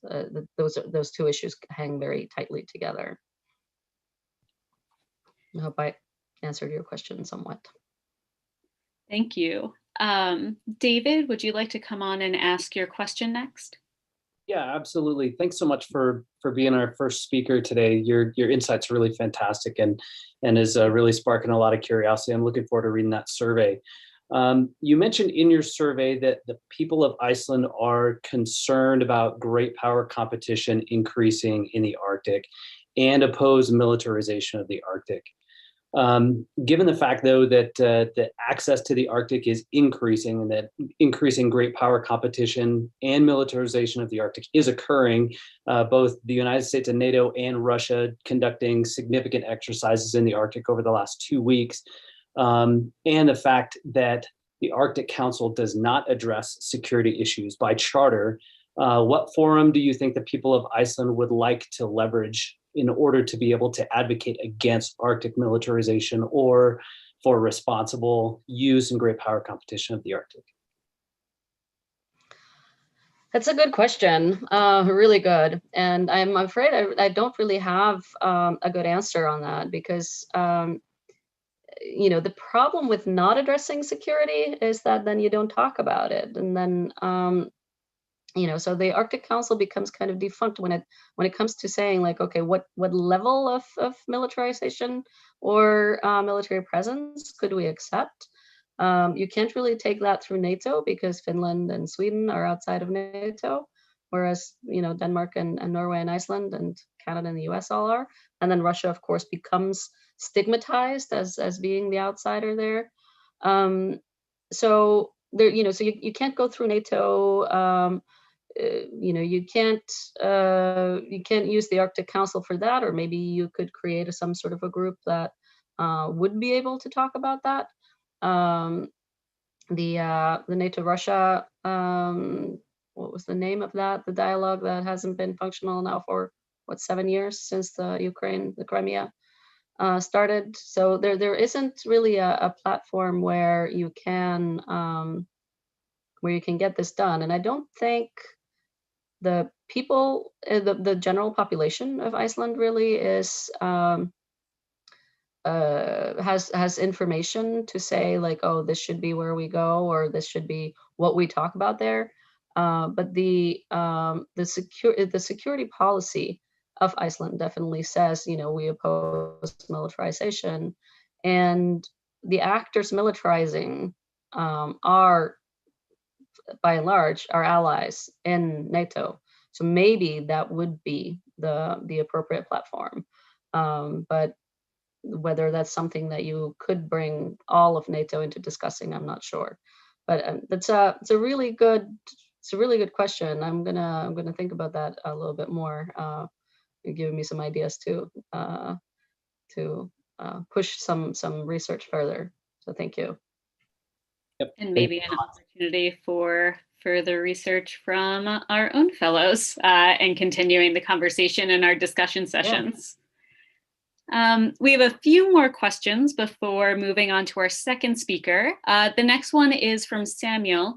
those two issues hang very tightly together. I hope I answered your question somewhat. Thank you. David, would you like to come on and ask your question next? Yeah, absolutely. Thanks so much for being our first speaker today. Your insights are really fantastic and is really sparking a lot of curiosity. I'm looking forward to reading that survey. You mentioned in your survey that the people of Iceland are concerned about great power competition increasing in the Arctic and oppose militarization of the Arctic. Given the fact, though, that that access to the Arctic is increasing and that increasing great power competition and militarization of the Arctic is occurring, both the United States and NATO and Russia conducting significant exercises in the Arctic over the last 2 weeks, and the fact that the Arctic Council does not address security issues by charter, what forum do you think the people of Iceland would like to leverage in order to be able to advocate against Arctic militarization or for responsible use and great power competition of the Arctic? That's a good question, really good. And I'm afraid I don't really have a good answer on that because, you know, the problem with not addressing security is that then you don't talk about it. And then, you know, so the Arctic Council becomes kind of defunct when it comes to saying like, okay, what level of militarization or military presence could we accept? You can't really take that through NATO because Finland and Sweden are outside of NATO, whereas, you know, Denmark and Norway and Iceland and Canada and the US all are. And then Russia, of course, becomes stigmatized as being the outsider there. So there, you know, so you can't go through NATO. You know, you can't use the Arctic Council for that, or maybe you could create some sort of a group that would be able to talk about that. The NATO Russia, what was the name of that? The dialogue that hasn't been functional now for what, 7 years since the Crimea started. So there isn't really a platform where you can get this done, and I don't think the people, the general population of Iceland really is has information to say like, oh, this should be where we go, or this should be what we talk about there. But the security policy of Iceland definitely says, you know, we oppose militarization, and the actors militarizing are, by and large, our allies in NATO. So maybe that would be the appropriate platform. But whether that's something that you could bring all of NATO into discussing, I'm not sure. But it's a really good question. I'm gonna think about that a little bit more. You're giving me some ideas to push some research further. So thank you. Yep. And maybe an opportunity for further research from our own fellows and continuing the conversation in our discussion sessions. Yeah. We have a few more questions before moving on to our second speaker. The next one is from Samuel,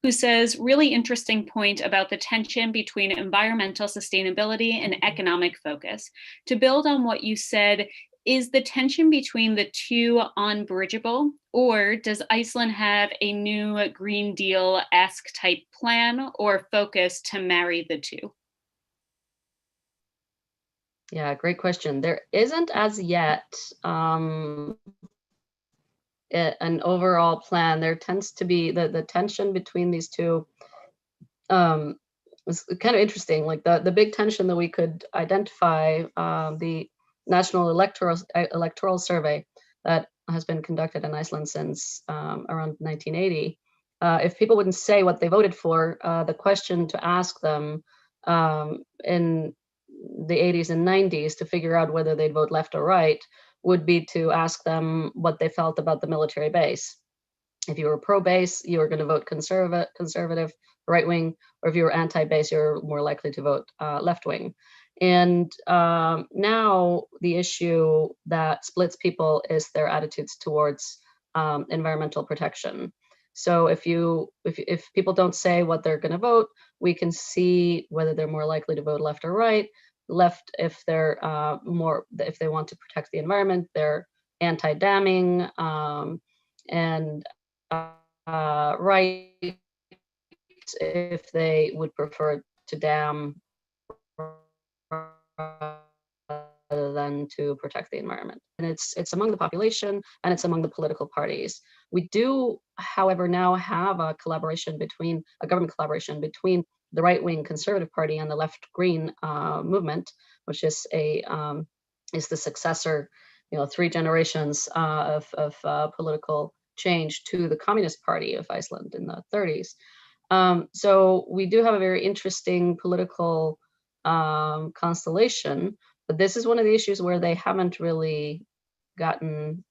who says, really interesting point about the tension between environmental sustainability and economic focus. To build on what you said, is the tension between the two unbridgeable, or does Iceland have a new Green Deal-esque type plan or focus to marry the two? Yeah, great question. There isn't as yet an overall plan. There tends to be the tension between these two was kind of interesting. Like the big tension that we could identify, the National Electoral Survey that has been conducted in Iceland since around 1980. If people wouldn't say what they voted for, the question to ask them in the 80s and 90s to figure out whether they'd vote left or right would be to ask them what they felt about the military base. If you were pro-base, you were going to vote conservative, right-wing, or if you were anti-base, you're more likely to vote left-wing. And now the issue that splits people is their attitudes towards environmental protection. So if people don't say what they're going to vote, we can see whether they're more likely to vote left or right. Left if they're if they want to protect the environment, they're anti-damming, and right if they would prefer to dam than to protect the environment. And it's among the population and it's among the political parties. We do, however, now have a government collaboration between the right-wing Conservative Party and the left-green movement, which is the successor, 3 generations of political change to the Communist Party of Iceland in the 30s. So we do have a very interesting political constellation, but this is one of the issues where they haven't really gotten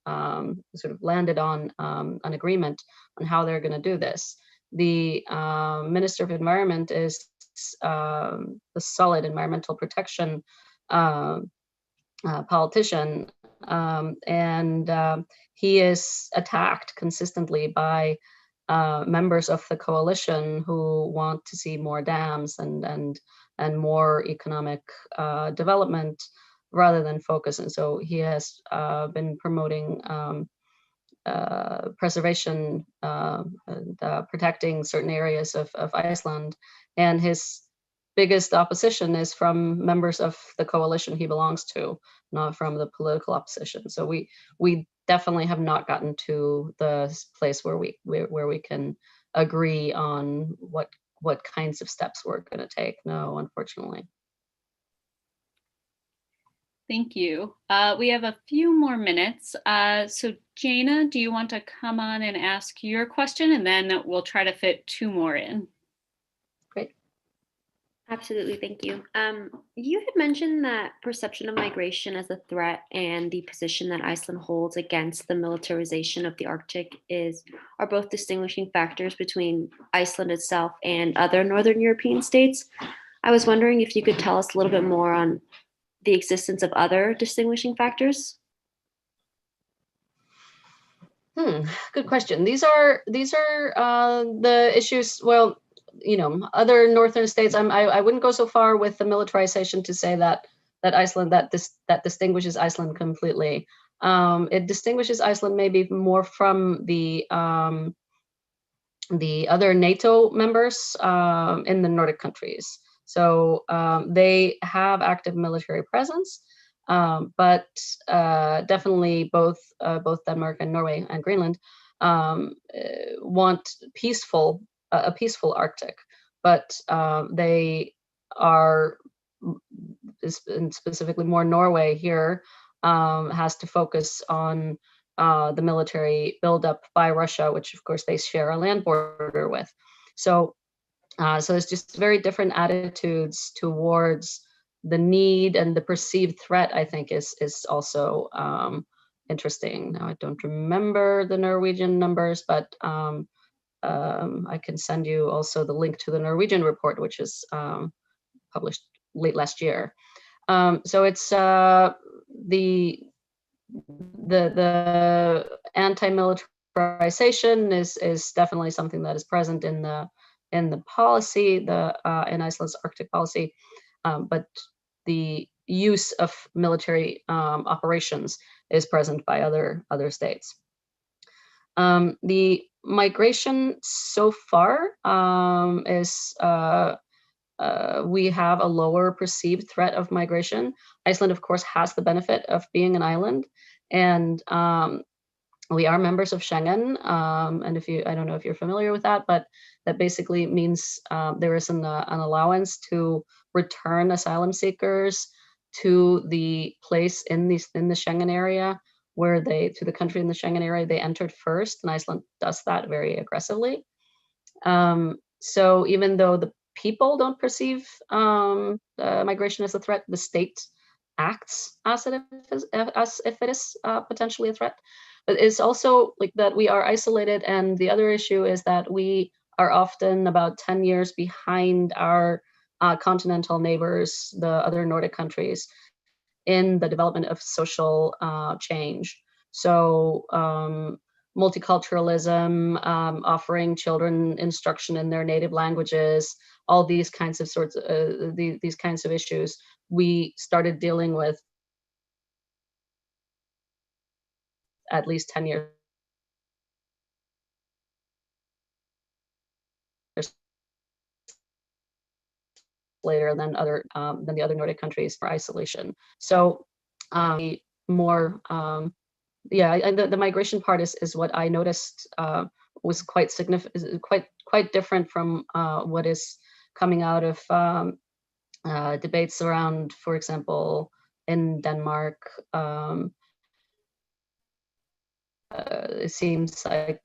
sort of landed on an agreement on how they're going to do this. The Minister of Environment is the solid environmental protection politician, and he is attacked consistently by members of the coalition who want to see more dams and more economic development rather than focus. And so he has been promoting preservation and protecting certain areas of Iceland. And his biggest opposition is from members of the coalition he belongs to, not from the political opposition. So we definitely have not gotten to the place where we can agree on what kinds of steps we're going to take. No, unfortunately. Thank you. We have a few more minutes. So Jaina, do you want to come on and ask your question, and then we'll try to fit 2 more in? Great. Absolutely, thank you. You had mentioned that perception of migration as a threat and the position that Iceland holds against the militarization of the Arctic are both distinguishing factors between Iceland itself and other Northern European states. I was wondering if you could tell us a little bit more on the existence of other distinguishing factors. Good question. These are the issues. Well, other northern states. I wouldn't go so far with the militarization to say that Iceland that distinguishes Iceland completely. It distinguishes Iceland maybe more from the other NATO members in the Nordic countries. So they have active military presence, but definitely both Denmark and Norway and Greenland want a peaceful Arctic, but they are, specifically more Norway here, has to focus on the military buildup by Russia, which of course they share a land border with. So it's just very different attitudes towards the need, and the perceived threat, I think, is also interesting. Now, I don't remember the Norwegian numbers, but I can send you also the link to the Norwegian report, which is published late last year. So it's the anti-militarization is definitely something that is present in the policy, in Iceland's Arctic policy, but the use of military operations is present by other states. The migration so far is we have a lower perceived threat of migration. Iceland, of course, has the benefit of being an island, and we are members of Schengen. And I don't know if you're familiar with that, but that basically means there is an allowance to return asylum seekers to the place in the Schengen area to the country in the Schengen area they entered first, and Iceland does that very aggressively. So even though the people don't perceive migration as a threat, the state acts as if it is potentially a threat. But it's also like that we are isolated, and the other issue is that we are often about 10 years behind our continental neighbors, the other Nordic countries, in the development of social change. So multiculturalism, offering children instruction in their native languages, all these kinds of these kinds of issues we started dealing with at least 10 years later than the other Nordic countries for isolation. So more, yeah, and the migration part is what I noticed was quite significant, quite different from what is coming out of debates around, for example, in Denmark. It seems like,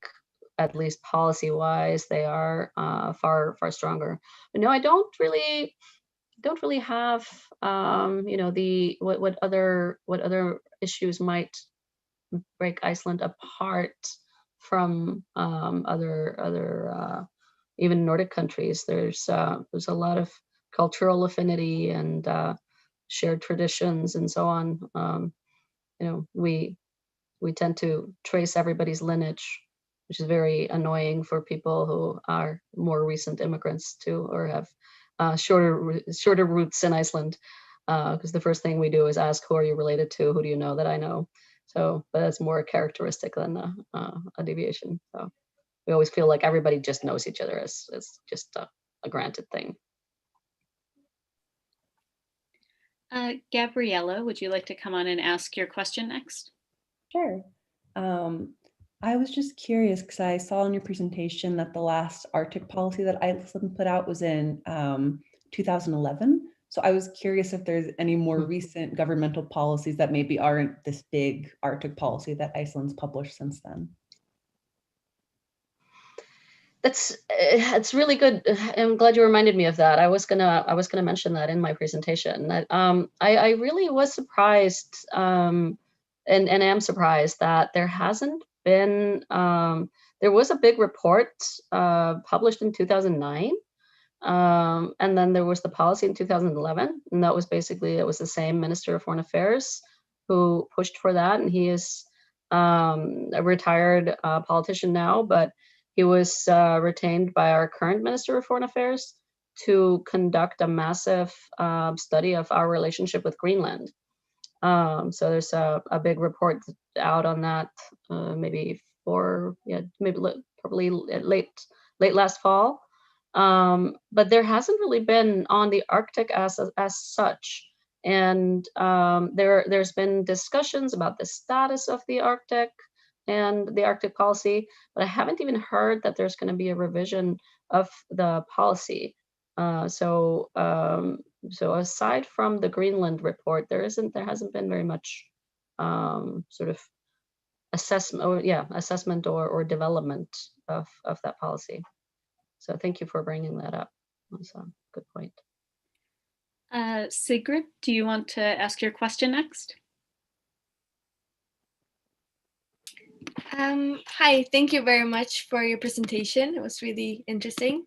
at least policy-wise, they are far stronger. But no, I don't really have you know, the what other issues might break Iceland apart from other even Nordic countries. There's a lot of cultural affinity and shared traditions and so on. You know, we tend to trace everybody's lineage, which is very annoying for people who are more recent immigrants to, or have shorter roots in Iceland, because the first thing we do is ask, who are you related to? Who do you know that I know? So, but that's more characteristic than a deviation. So we always feel like everybody just knows each other as just a granted thing. Gabriella, would you like to come on and ask your question next? Sure. I was just curious because I saw in your presentation that the last Arctic policy that Iceland put out was in 2011. So I was curious if there's any more recent governmental policies that maybe aren't this big Arctic policy that Iceland's published since then. It's really good. I'm glad you reminded me of that. I was gonna mention that in my presentation. That I really was surprised, and am surprised that there hasn't been. There was a big report published in 2009, and then there was the policy in 2011, and that was basically, it was the same Minister of Foreign Affairs who pushed for that, and he is a retired politician now, but he was retained by our current Minister of Foreign Affairs to conduct a massive study of our relationship with Greenland. So there's a big report out on that, maybe probably late last fall. But there hasn't really been on the Arctic as such. And there's been discussions about the status of the Arctic and the Arctic policy, but I haven't even heard that there's going to be a revision of the policy. So aside from the Greenland report, there hasn't been very much sort of assessment or development of that policy. So thank you for bringing that up. That's a good point. Sigrid, do you want to ask your question next? Hi, thank you very much for your presentation. It was really interesting.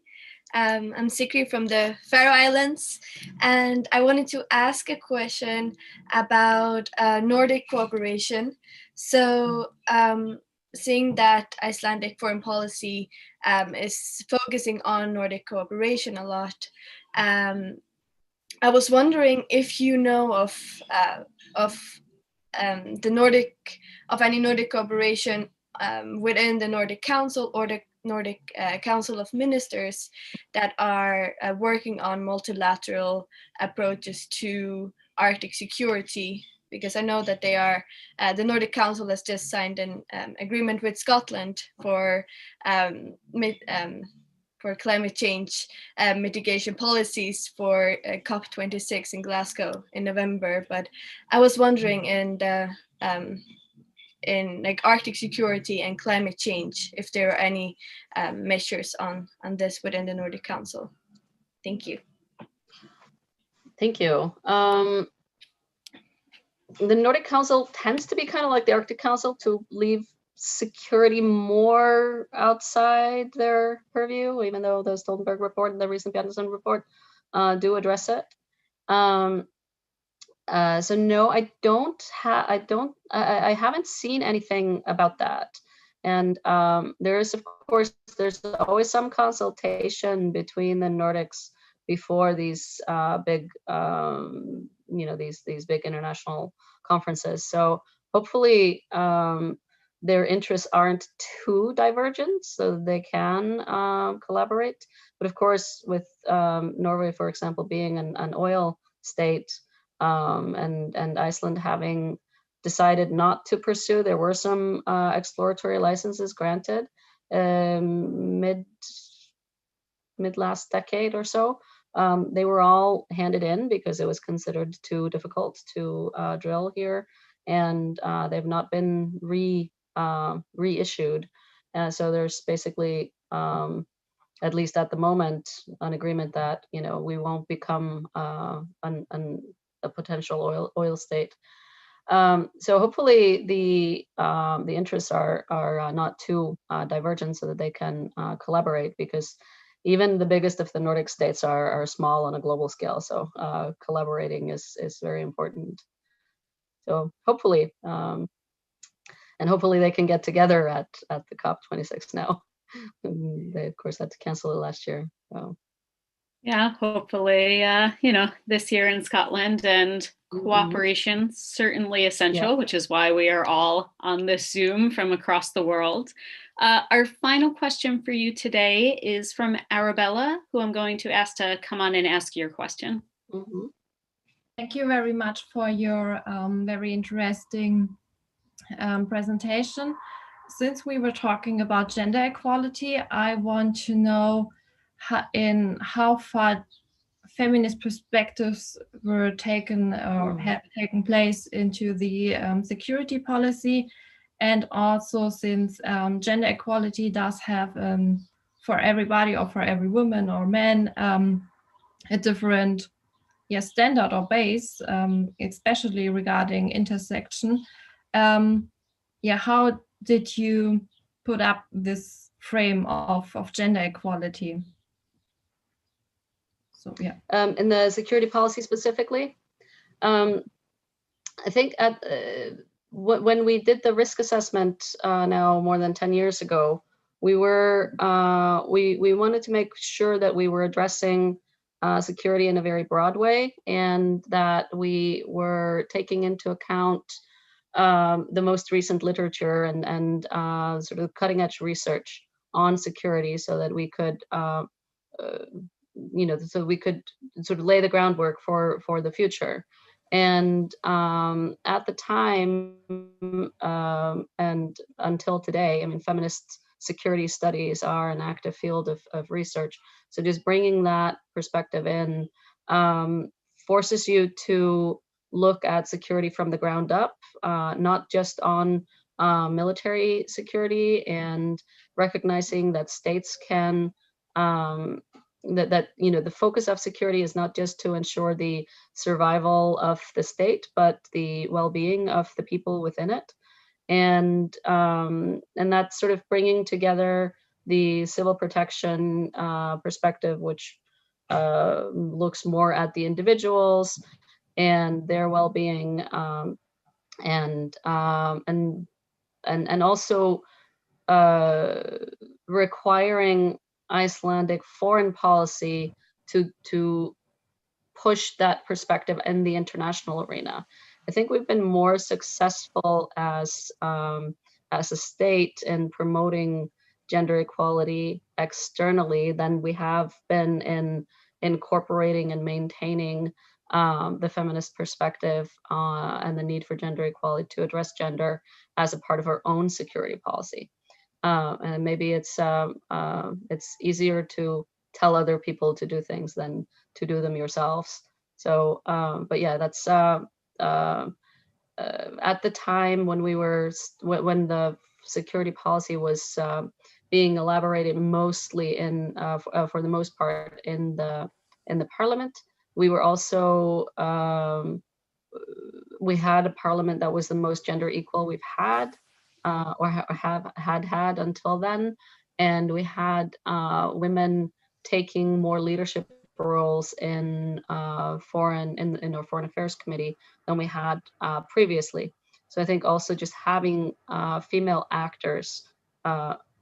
I'm Sigrid from the Faroe Islands, and I wanted to ask a question about Nordic cooperation. So, seeing that Icelandic foreign policy is focusing on Nordic cooperation a lot, I was wondering if you know of any Nordic cooperation within the Nordic Council or the Nordic Council of Ministers that are working on multilateral approaches to Arctic security, because I know that they are, the Nordic Council has just signed an agreement with Scotland for climate change mitigation policies for COP26 in Glasgow in November. But I was wondering in like Arctic security and climate change, if there are any measures on this within the Nordic Council. Thank you. Thank you. The Nordic Council tends to be kind of like the Arctic Council, to leave security more outside their purview, even though the Stoltenberg report and the recent Bjarnason report do address it. So no, I haven't seen anything about that. And there's always some consultation between the Nordics before these big, these big international conferences. So hopefully their interests aren't too divergent, so they can collaborate. But of course, with Norway, for example, being an oil state, and Iceland having decided not to pursue. There were some exploratory licenses granted mid last decade or so. They were all handed in because it was considered too difficult to drill here, and they've not been reissued. So there's basically, at least at the moment, an agreement that we won't become a potential oil state. So hopefully the interests are not too divergent, so that they can collaborate, because even the biggest of the Nordic states are small on a global scale. So collaborating is very important. So hopefully, and hopefully they can get together at the COP26 now. They of course had to cancel it last year. So. Yeah, hopefully, this year in Scotland, and cooperation certainly essential, which is why we are all on this Zoom from across the world. Our final question for you today is from Arabella, who I'm going to ask to come on and ask your question. Thank you very much for your very interesting presentation. Since we were talking about gender equality, I want to know how far feminist perspectives were taken or have taken place into the security policy, and also since gender equality does have for everybody, or for every woman or man, a different standard or base, especially regarding intersection. How did you put up this frame of gender equality? So in the security policy specifically, I think when we did the risk assessment now more than 10 years ago, we wanted to make sure that we were addressing security in a very broad way, and that we were taking into account the most recent literature and sort of cutting edge research on security, so that we could so we could sort of lay the groundwork for the future. And at the time and until today, feminist security studies are an active field of research. So just bringing that perspective in forces you to look at security from the ground up, not just on military security, and recognizing that states can the focus of security is not just to ensure the survival of the state, but the well-being of the people within it. And that's sort of bringing together the civil protection perspective, which looks more at the individuals and their well-being, and also requiring Icelandic foreign policy to push that perspective in the international arena. I think we've been more successful as a state in promoting gender equality externally than we have been in incorporating and maintaining the feminist perspective and the need for gender equality to address gender as a part of our own security policy. And maybe it's easier to tell other people to do things than to do them yourselves. So, but yeah, that's at the time when when the security policy was being elaborated mostly for the most part in the parliament. We were also we had a parliament that was the most gender equal we've had. Or have had until then, and we had women taking more leadership roles in our foreign affairs committee than we had previously. So I think also just having female actors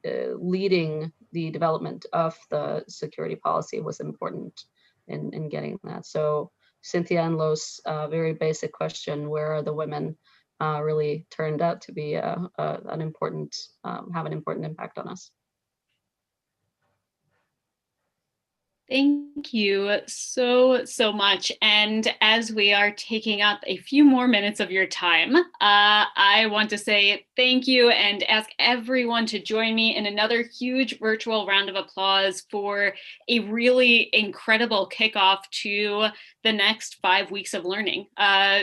leading the development of the security policy was important in getting that. So Cynthia and Lo's very basic question, where are the women, really turned out to be an important, have an important impact on us. Thank you so much. And as we are taking up a few more minutes of your time, I want to say thank you and ask everyone to join me in another huge virtual round of applause for a really incredible kickoff to the next 5 weeks of learning.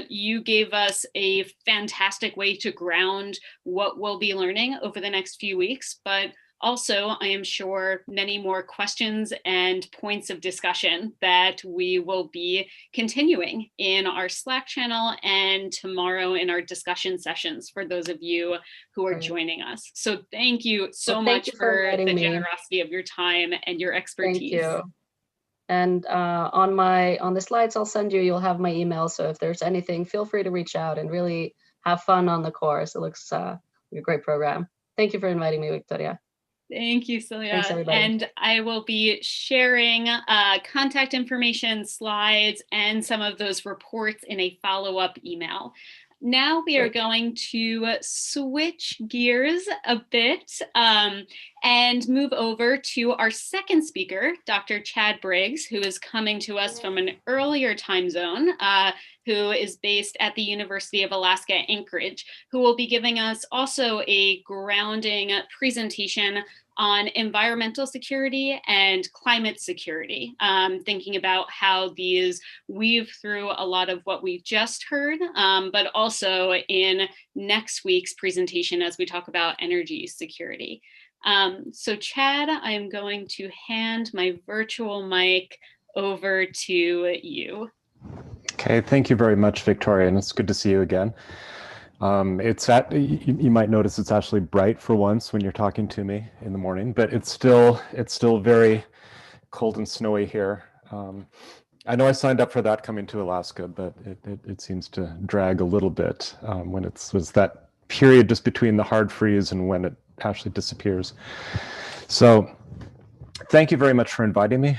You gave us a fantastic way to ground what we'll be learning over the next few weeks, but also, I am sure many more questions and points of discussion that we will be continuing in our Slack channel and tomorrow in our discussion sessions for those of you who are joining us. So thank you so much for the generosity of your time and your expertise. Thank you. And on the slides I'll send you, you'll have my email. So if there's anything, feel free to reach out and really have fun on the course. It looks like a great program. Thank you for inviting me, Victoria. Thank you, Celia. Thanks, everybody. And I will be sharing contact information, slides, and some of those reports in a follow-up email. Now we are going to switch gears a bit and move over to our second speaker, Dr. Chad Briggs, who is coming to us from an earlier time zone, who is based at the University of Alaska, Anchorage, who will be giving us also a grounding presentation on environmental security and climate security, thinking about how these weave through a lot of what we've just heard, but also in next week's presentation as we talk about energy security. So Chad, I'm going to hand my virtual mic over to you. Okay, thank you very much, Victoria, and it's good to see you again. You might notice it's actually bright for once when you're talking to me in the morning, but it's still very cold and snowy here. I know I signed up for that coming to Alaska, but it seems to drag a little bit when was that period just between the hard freeze and when it actually disappears. So thank you very much for inviting me.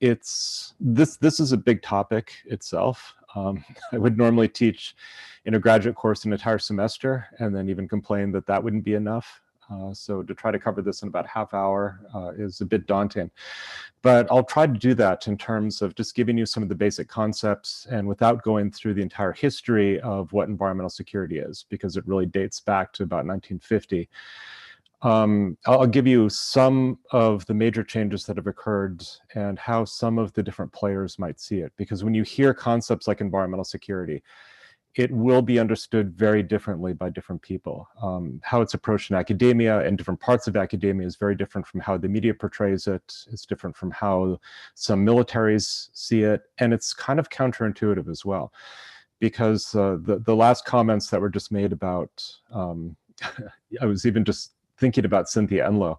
This is a big topic itself. I would normally teach in a graduate course an entire semester and then even complain that that wouldn't be enough. So to try to cover this in about a half hour is a bit daunting. But I'll try to do that in terms of just giving you some of the basic concepts and without going through the entire history of what environmental security is, because it really dates back to about 1950. I'll give you some of the major changes that have occurred and how some of the different players might see it. Because when you hear concepts like environmental security, it will be understood very differently by different people. How it's approached in academia and different parts of academia is very different from how the media portrays it. It's different from how some militaries see it. And it's kind of counterintuitive as well. Because the last comments that were just made about, I was even just thinking about Cynthia Enloe.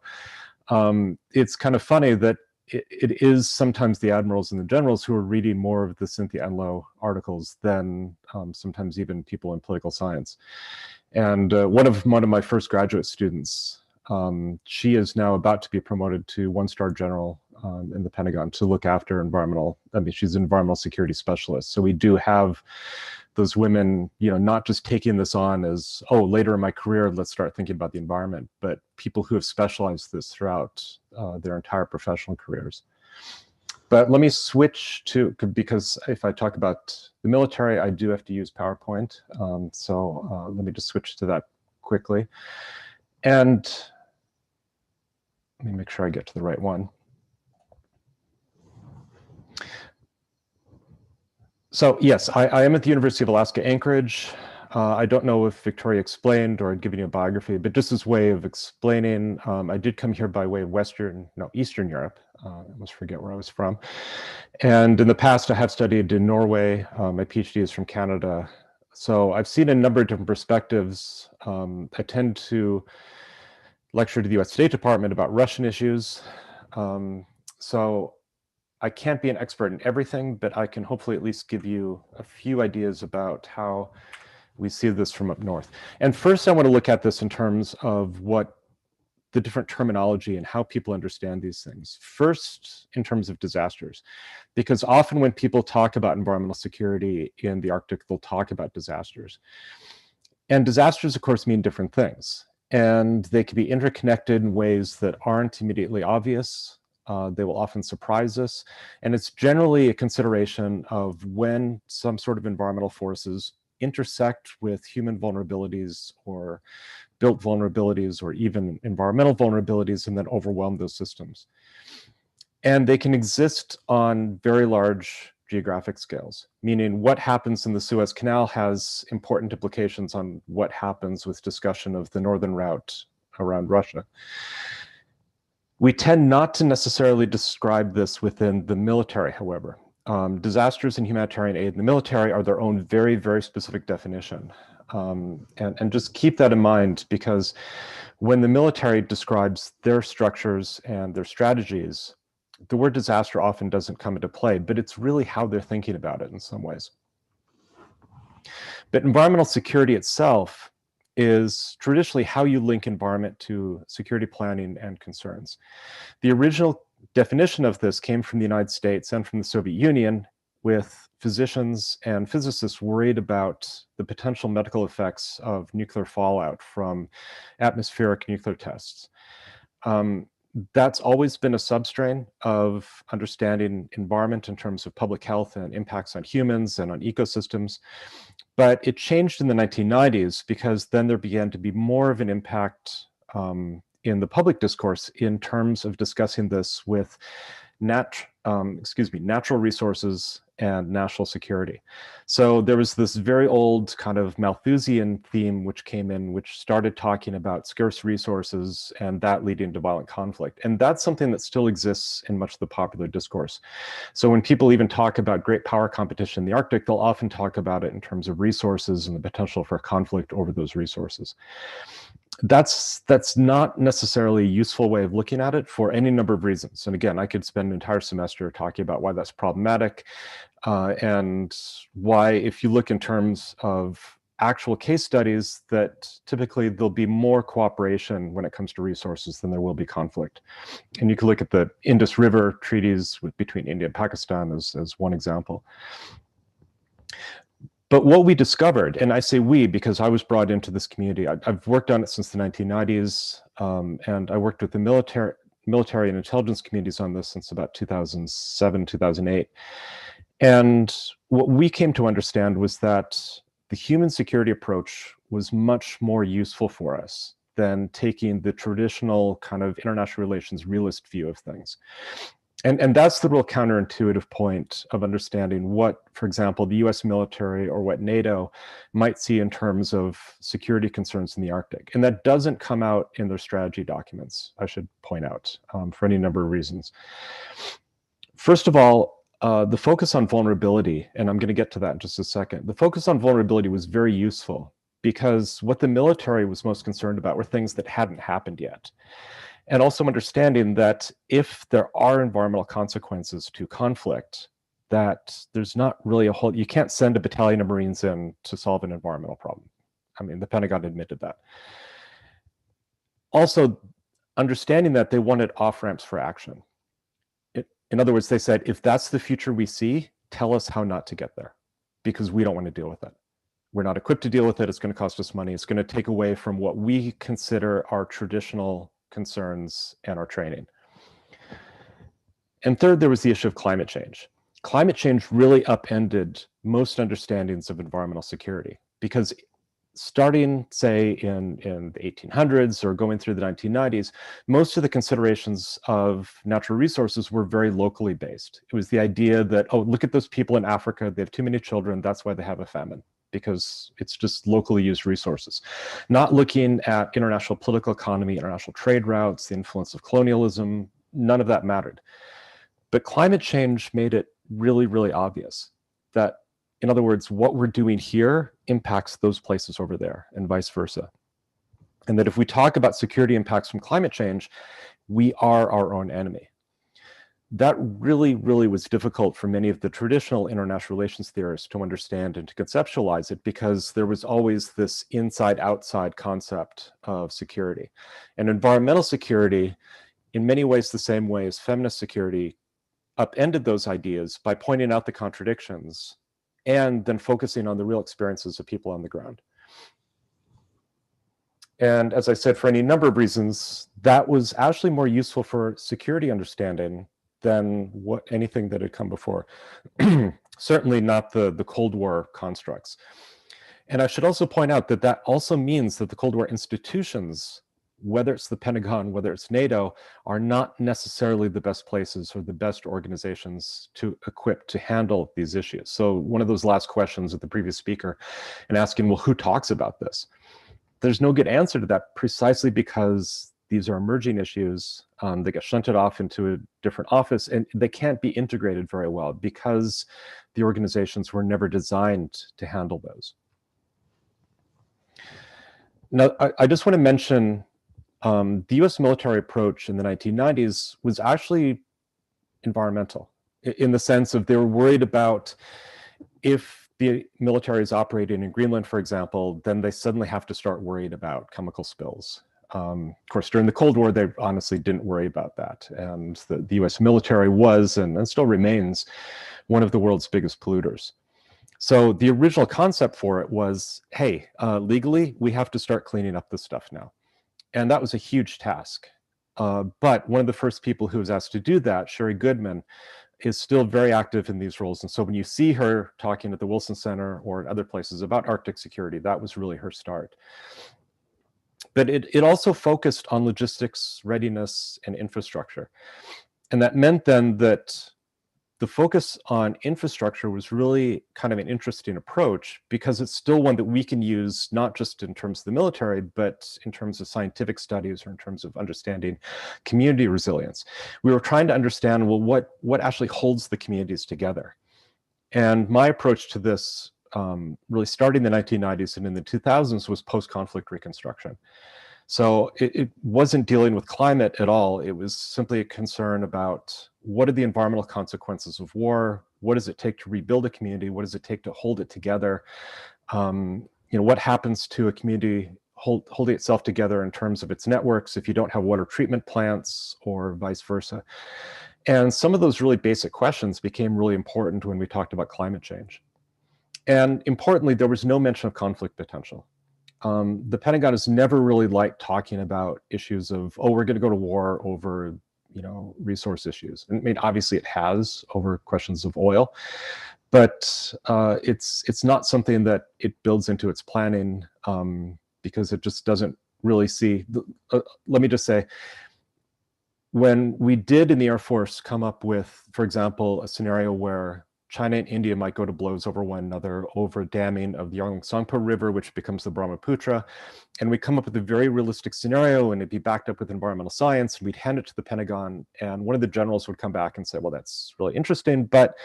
It's kind of funny that it is sometimes the admirals and the generals who are reading more of the Cynthia Enloe articles than sometimes even people in political science. And one of my first graduate students, she is now about to be promoted to one-star general in the Pentagon to look after she's an environmental security specialist. So we do have those women, not just taking this on as, oh, later in my career, let's start thinking about the environment, but people who have specialized this throughout their entire professional careers. But let me switch because if I talk about the military, I do have to use PowerPoint. So let me just switch to that quickly. And let me make sure I get to the right one. So yes, I am at the University of Alaska, Anchorage. I don't know if Victoria explained or I'd given you a biography, but just as a way of explaining, I did come here by way of Eastern Europe. I almost forget where I was from. And in the past, I have studied in Norway. My PhD is from Canada. So I've seen a number of different perspectives. I tend to lecture to the US State Department about Russian issues. So I can't be an expert in everything, but I can hopefully at least give you a few ideas about how we see this from up north. And first, I want to look at this in terms of what the different terminology and how people understand these things. First, in terms of disasters, because often when people talk about environmental security in the Arctic, they'll talk about disasters. And disasters, of course, mean different things. And they can be interconnected in ways that aren't immediately obvious. They will often surprise us. And it's generally a consideration of when some sort of environmental forces intersect with human vulnerabilities or built vulnerabilities or even environmental vulnerabilities and then overwhelm those systems. And they can exist on very large geographic scales, meaning what happens in the Suez Canal has important implications on what happens with discussion of the northern route around Russia. We tend not to necessarily describe this within the military, however. Disasters and humanitarian aid in the military are their own very, very specific definition. And just keep that in mind, because when the military describes their structures and their strategies, the word disaster often doesn't come into play, but it's really how they're thinking about it in some ways. But environmental security itself is traditionally how you link environment to security planning and concerns. The original definition of this came from the United States and from the Soviet Union, with physicians and physicists worried about the potential medical effects of nuclear fallout from atmospheric nuclear tests. That's always been a substrain of understanding environment in terms of public health and impacts on humans and on ecosystems. But it changed in the 1990s because then there began to be more of an impact in the public discourse in terms of discussing this with natural resources and national security. So there was this very old kind of Malthusian theme which came in, which started talking about scarce resources and that leading to violent conflict. And that's something that still exists in much of the popular discourse. So when people even talk about great power competition in the Arctic, they'll often talk about it in terms of resources and the potential for conflict over those resources. That's not necessarily a useful way of looking at it for any number of reasons. And again, I could spend an entire semester talking about why that's problematic and why, if you look in terms of actual case studies, that typically there'll be more cooperation when it comes to resources than there will be conflict. And you can look at the Indus River treaties between India and Pakistan as one example. But what we discovered, and I say we because I was brought into this community, I've worked on it since the 1990s, and I worked with the military and intelligence communities on this since about 2007, 2008. And what we came to understand was that the human security approach was much more useful for us than taking the traditional kind of international relations realist view of things. And that's the real counterintuitive point of understanding what, for example, the US military or what NATO might see in terms of security concerns in the Arctic. And that doesn't come out in their strategy documents, I should point out, for any number of reasons. First of all, the focus on vulnerability, and I'm going to get to that in just a second, the focus on vulnerability was very useful because what the military was most concerned about were things that hadn't happened yet. And also understanding that if there are environmental consequences to conflict, that there's not really you can't send a battalion of Marines in to solve an environmental problem. I mean, the Pentagon admitted that. Also, understanding that they wanted off-ramps for action. In other words, they said, if that's the future we see, tell us how not to get there, because we don't want to deal with it. We're not equipped to deal with it. It's going to cost us money. It's going to take away from what we consider our traditional concerns and our training. And third, there was the issue of climate change. Climate change really upended most understandings of environmental security because starting, say, in the 1800s or going through the 1990s, most of the considerations of natural resources were very locally based. It was the idea that, oh, look at those people in Africa, they have too many children, that's why they have a famine, because it's just locally used resources. Not looking at international political economy, international trade routes, the influence of colonialism, none of that mattered. But climate change made it really, really obvious that, in other words, what we're doing here impacts those places over there and vice versa. And that if we talk about security impacts from climate change, we are our own enemy. That really, really was difficult for many of the traditional international relations theorists to understand and to conceptualize it because there was always this inside-outside concept of security. And environmental security, in many ways the same way as feminist security, upended those ideas by pointing out the contradictions and then focusing on the real experiences of people on the ground. And as I said, for any number of reasons, that was actually more useful for security understanding than anything that had come before. Certainly not the Cold War constructs. And I should also point out that that also means that the Cold War institutions, whether it's the Pentagon, whether it's NATO, are not necessarily the best places or the best organizations to equip to handle these issues. So one of those last questions with the previous speaker and asking, well, who talks about this? There's no good answer to that, precisely because these are emerging issues. They get shunted off into a different office, and they can't be integrated very well because the organizations were never designed to handle those. Now, I just want to mention the US military approach in the 1990s was actually environmental, in the sense of they were worried about if the military is operating in Greenland, for example, then they suddenly have to start worrying about chemical spills. Of course, during the Cold War, they honestly didn't worry about that. And the US military was, and still remains, one of the world's biggest polluters. So the original concept for it was, hey, legally, we have to start cleaning up this stuff now. And that was a huge task. But one of the first people who was asked to do that, Sherry Goodman, is still very active in these roles. And so when you see her talking at the Wilson Center or at other places about Arctic security, that was really her start. But it also focused on logistics, readiness, and infrastructure. And that meant then that the focus on infrastructure was really kind of an interesting approach, because it's still one that we can use, not just in terms of the military, but in terms of scientific studies or in terms of understanding community resilience. We were trying to understand, well, what actually holds the communities together? And my approach to this, really starting in the 1990s and in the 2000s, was post-conflict reconstruction. So it wasn't dealing with climate at all. It was simply a concern about what are the environmental consequences of war? What does it take to rebuild a community? What does it take to hold it together? What happens to a community holding itself together in terms of its networks if you don't have water treatment plants, or vice versa? And some of those really basic questions became really important when we talked about climate change. And importantly, there was no mention of conflict potential. The Pentagon has never really liked talking about issues of, oh, we're going to go to war over, resource issues. And I mean, obviously it has over questions of oil, but it's not something that it builds into its planning, because it just doesn't really see. Let me just say, when we did in the Air Force come up with, for example, a scenario where China and India might go to blows over one another over damming of the Yongtsangpo River, which becomes the Brahmaputra. And we come up with a very realistic scenario, and it'd be backed up with environmental science, and we'd hand it to the Pentagon, and one of the generals would come back and say, well, that's really interesting, but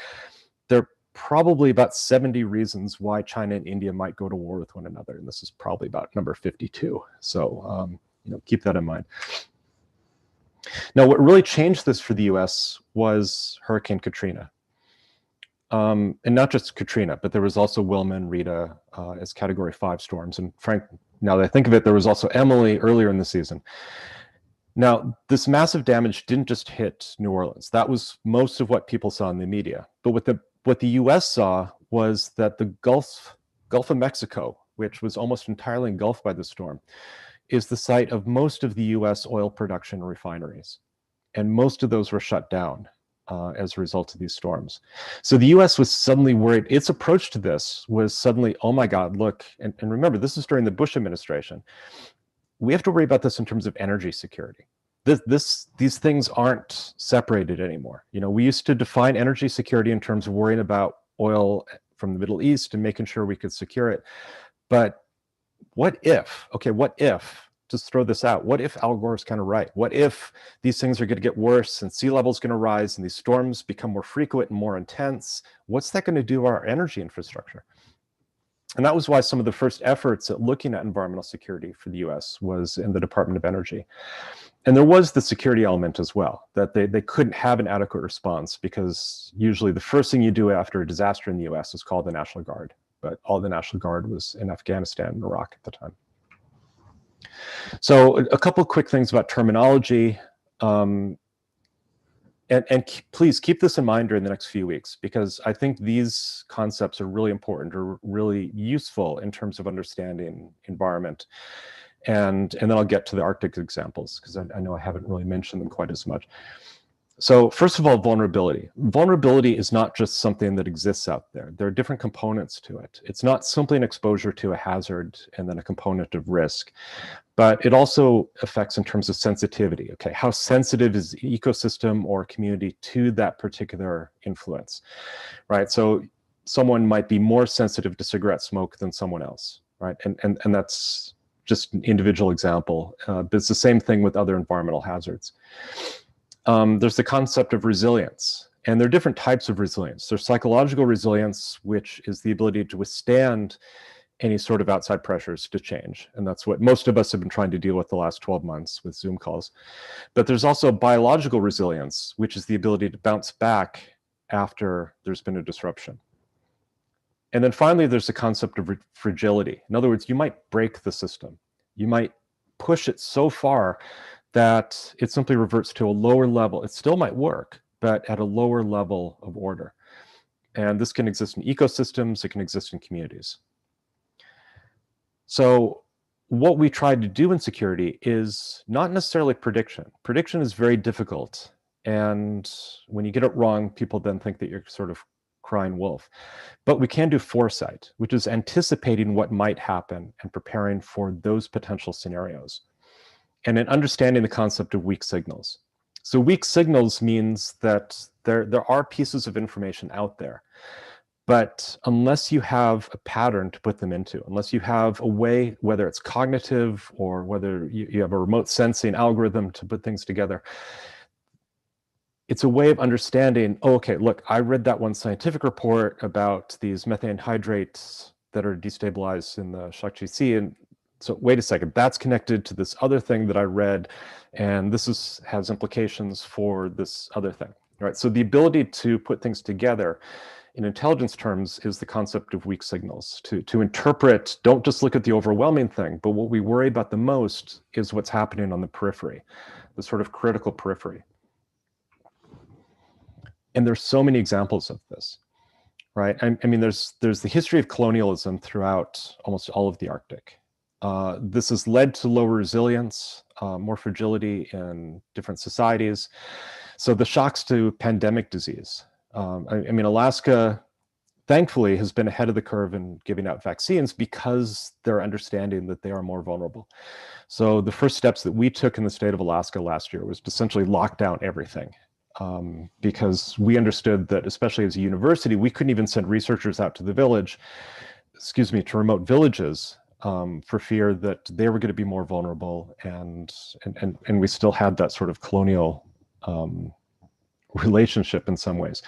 there are probably about 70 reasons why China and India might go to war with one another. And this is probably about number 52. So, keep that in mind. Now, what really changed this for the US was Hurricane Katrina. And not just Katrina, but there was also Wilma and Rita as Category 5 storms. And Frank, now that I think of it, there was also Emily earlier in the season. Now, this massive damage didn't just hit New Orleans. That was most of what people saw in the media. But what the US saw was that the Gulf of Mexico, which was almost entirely engulfed by the storm, is the site of most of the US oil production refineries. And most of those were shut down as a result of these storms. So the US was suddenly worried. Its approach to this was suddenly, oh my God, look, and remember, this is during the Bush administration. We have to worry about this in terms of energy security. These things aren't separated anymore. We used to define energy security in terms of worrying about oil from the Middle East and making sure we could secure it. But what if, just throw this out, what if Al Gore is kind of right? What if these things are going to get worse and sea level is going to rise and these storms become more frequent and more intense? What's that going to do to our energy infrastructure? And that was why some of the first efforts at looking at environmental security for the US was in the Department of Energy. And there was the security element as well, that they couldn't have an adequate response, because usually the first thing you do after a disaster in the US is call the National Guard. But all the National Guard was in Afghanistan and Iraq at the time. So a couple of quick things about terminology. And please keep this in mind during the next few weeks, because I think these concepts are really important or really useful in terms of understanding environment. And then I'll get to the Arctic examples, because I know I haven't really mentioned them quite as much. So first of all, vulnerability. Vulnerability is not just something that exists out there. There are different components to it. It's not simply an exposure to a hazard and then a component of risk, but it also affects in terms of sensitivity. Okay, how sensitive is the ecosystem or community to that particular influence, right? So someone might be more sensitive to cigarette smoke than someone else, right? And that's just an individual example, but it's the same thing with other environmental hazards. There's the concept of resilience, and there are different types of resilience. There's psychological resilience, which is the ability to withstand any sort of outside pressures to change. And that's what most of us have been trying to deal with the last 12 months with Zoom calls. But there's also biological resilience, which is the ability to bounce back after there's been a disruption. And then finally, there's the concept of fragility. In other words, you might break the system. You might push it so far that it simply reverts to a lower level. It still might work, but at a lower level of order. And this can exist in ecosystems, it can exist in communities. So what we try to do in security is not necessarily prediction. Prediction is very difficult. And when you get it wrong, people then think that you're sort of crying wolf. But we can do foresight, which is anticipating what might happen and preparing for those potential scenarios. And in understanding the concept of weak signals. So weak signals means that there are pieces of information out there, but unless you have a pattern to put them into, unless you have a way, whether it's cognitive or whether you have a remote sensing algorithm to put things together, it's a way of understanding, oh, okay, look, I read that one scientific report about these methane hydrates that are destabilized in the Shakti Sea, and so wait a second, that's connected to this other thing that I read, and this has implications for this other thing, right? So the ability to put things together in intelligence terms is the concept of weak signals. To interpret, don't just look at the overwhelming thing, but what we worry about the most is what's happening on the periphery, the sort of critical periphery. And there's so many examples of this, right? I mean, there's the history of colonialism throughout almost all of the Arctic. This has led to lower resilience, more fragility in different societies. So the shocks to pandemic disease. I mean, Alaska, thankfully, has been ahead of the curve in giving out vaccines because they're understanding that they are more vulnerable. So the first steps that we took in the state of Alaska last year was to essentially lock down everything. Because we understood that, especially as a university, we couldn't even send researchers out to the to remote villages, for fear that they were going to be more vulnerable, and we still had that sort of colonial relationship in some ways.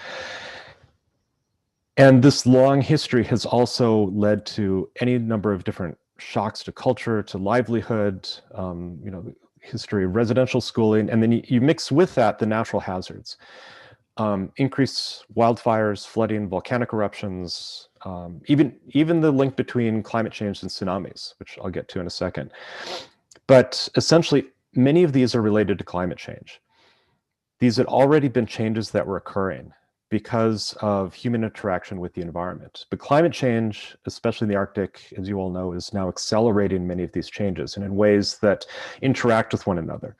And this long history has also led to any number of different shocks to culture, to livelihood, the history of residential schooling, and then you mix with that the natural hazards, increased wildfires, flooding, volcanic eruptions, even the link between climate change and tsunamis, which I'll get to in a second. But essentially, many of these are related to climate change. These had already been changes that were occurring because of human interaction with the environment. But climate change, especially in the Arctic, as you all know, is now accelerating many of these changes and in ways that interact with one another.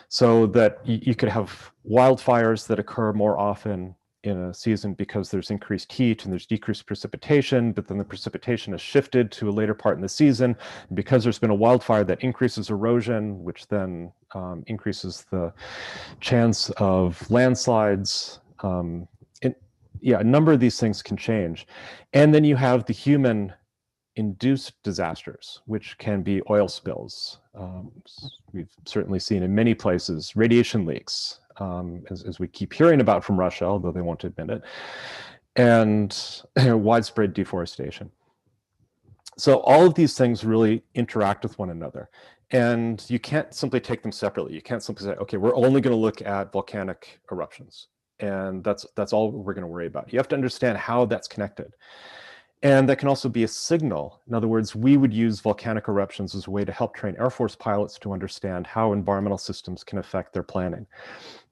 So that you could have wildfires that occur more often in a season because there's increased heat and there's decreased precipitation, but then the precipitation is shifted to a later part in the season. And because there's been a wildfire, that increases erosion, which then increases the chance of landslides. A number of these things can change. And then you have the human-induced disasters, which can be oil spills. We've certainly seen in many places radiation leaks, as we keep hearing about from Russia, although they won't admit it, and widespread deforestation. So all of these things really interact with one another. And you can't simply take them separately. You can't simply say, okay, we're only going to look at volcanic eruptions, and that's all we're going to worry about. You have to understand how that's connected. And that can also be a signal. In other words, we would use volcanic eruptions as a way to help train Air Force pilots to understand how environmental systems can affect their planning.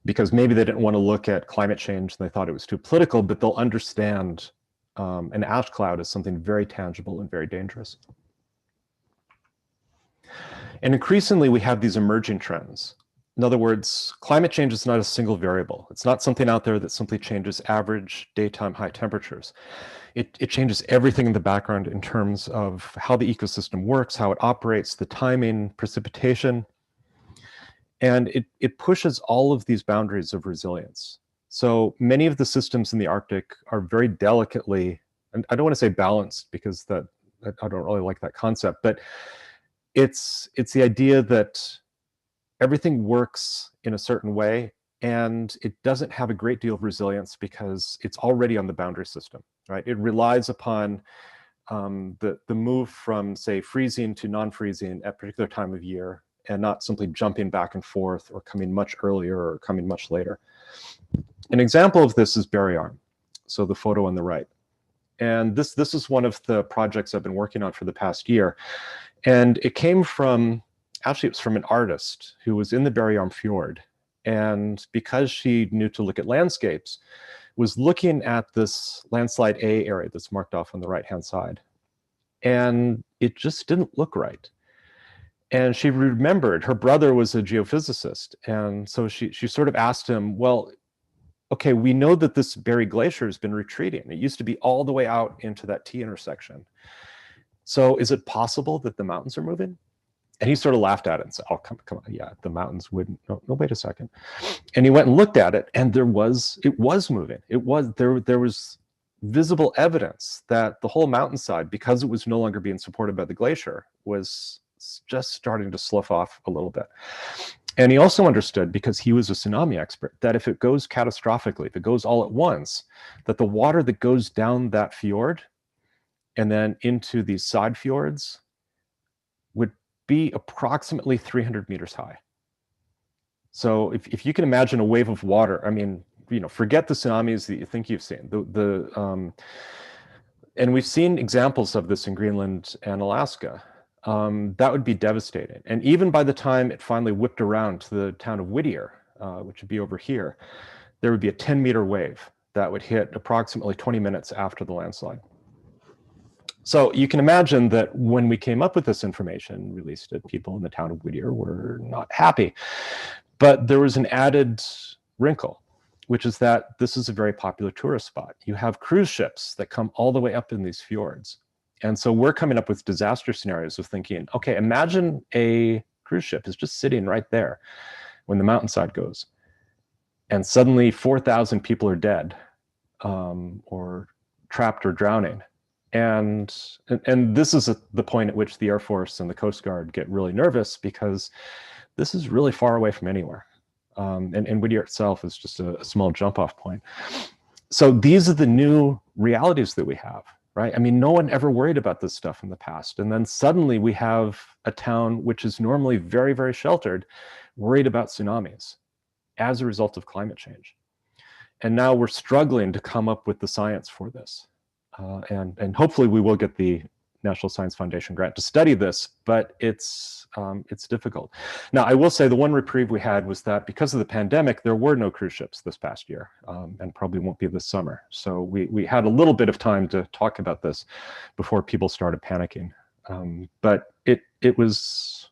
Because maybe they didn't want to look at climate change and they thought it was too political, but they'll understand an ash cloud as something very tangible and very dangerous. And increasingly, we have these emerging trends. In other words, climate change is not a single variable. It's not something out there that simply changes average daytime high temperatures. It changes everything in the background in terms of how the ecosystem works, how it operates, the timing, precipitation. And it pushes all of these boundaries of resilience. So many of the systems in the Arctic are very delicately, and I don't want to say balanced because I don't really like that concept, but it's the idea that everything works in a certain way and it doesn't have a great deal of resilience because it's already on the boundary system, right? It relies upon the move from, say, freezing to non-freezing at a particular time of year, and not simply jumping back and forth or coming much earlier or coming much later. An example of this is Barry Arm, so the photo on the right. And this is one of the projects I've been working on for the past year. And it came from, actually it was from an artist who was in the Barry Arm Fjord. And because she knew to look at landscapes, was looking at this landslide A area that's marked off on the right-hand side. And it just didn't look right. And she remembered her brother was a geophysicist. And so she sort of asked him, well, okay, we know that this Barry Glacier has been retreating. It used to be all the way out into that T intersection. So is it possible that the mountains are moving? And he sort of laughed at it and said, oh, come on, yeah, the mountains wouldn't, no, wait a second. And he went and looked at it, and it was moving. There was visible evidence that the whole mountainside, because it was no longer being supported by the glacier, was just starting to slough off a little bit. And he also understood, because he was a tsunami expert, that if it goes catastrophically, if it goes all at once, that the water that goes down that fjord and then into these side fjords would be approximately 300 meters high. So if you can imagine a wave of water, I mean, you know, forget the tsunamis that you think you've seen. And we've seen examples of this in Greenland and Alaska. That would be devastating. And even by the time it finally whipped around to the town of Whittier, which would be over here, there would be a 10-meter wave that would hit approximately 20 minutes after the landslide. So you can imagine that when we came up with this information, released it, people in the town of Whittier were not happy. But there was an added wrinkle, which is that this is a very popular tourist spot. You have cruise ships that come all the way up in these fjords. And so we're coming up with disaster scenarios of thinking, okay, imagine a cruise ship is just sitting right there when the mountainside goes. And suddenly 4,000 people are dead or trapped or drowning. And this is the point at which the Air Force and the Coast Guard get really nervous, because this is really far away from anywhere. And Whittier itself is just a small jump off point. So these are the new realities that we have. Right? I mean, no one ever worried about this stuff in the past. And then suddenly we have a town which is normally very, very sheltered, worried about tsunamis as a result of climate change. And now we're struggling to come up with the science for this. And hopefully we will get the National Science Foundation grant to study this, but it's difficult. Now, I will say the one reprieve we had was that because of the pandemic, there were no cruise ships this past year, and probably won't be this summer. So we had a little bit of time to talk about this before people started panicking. But it was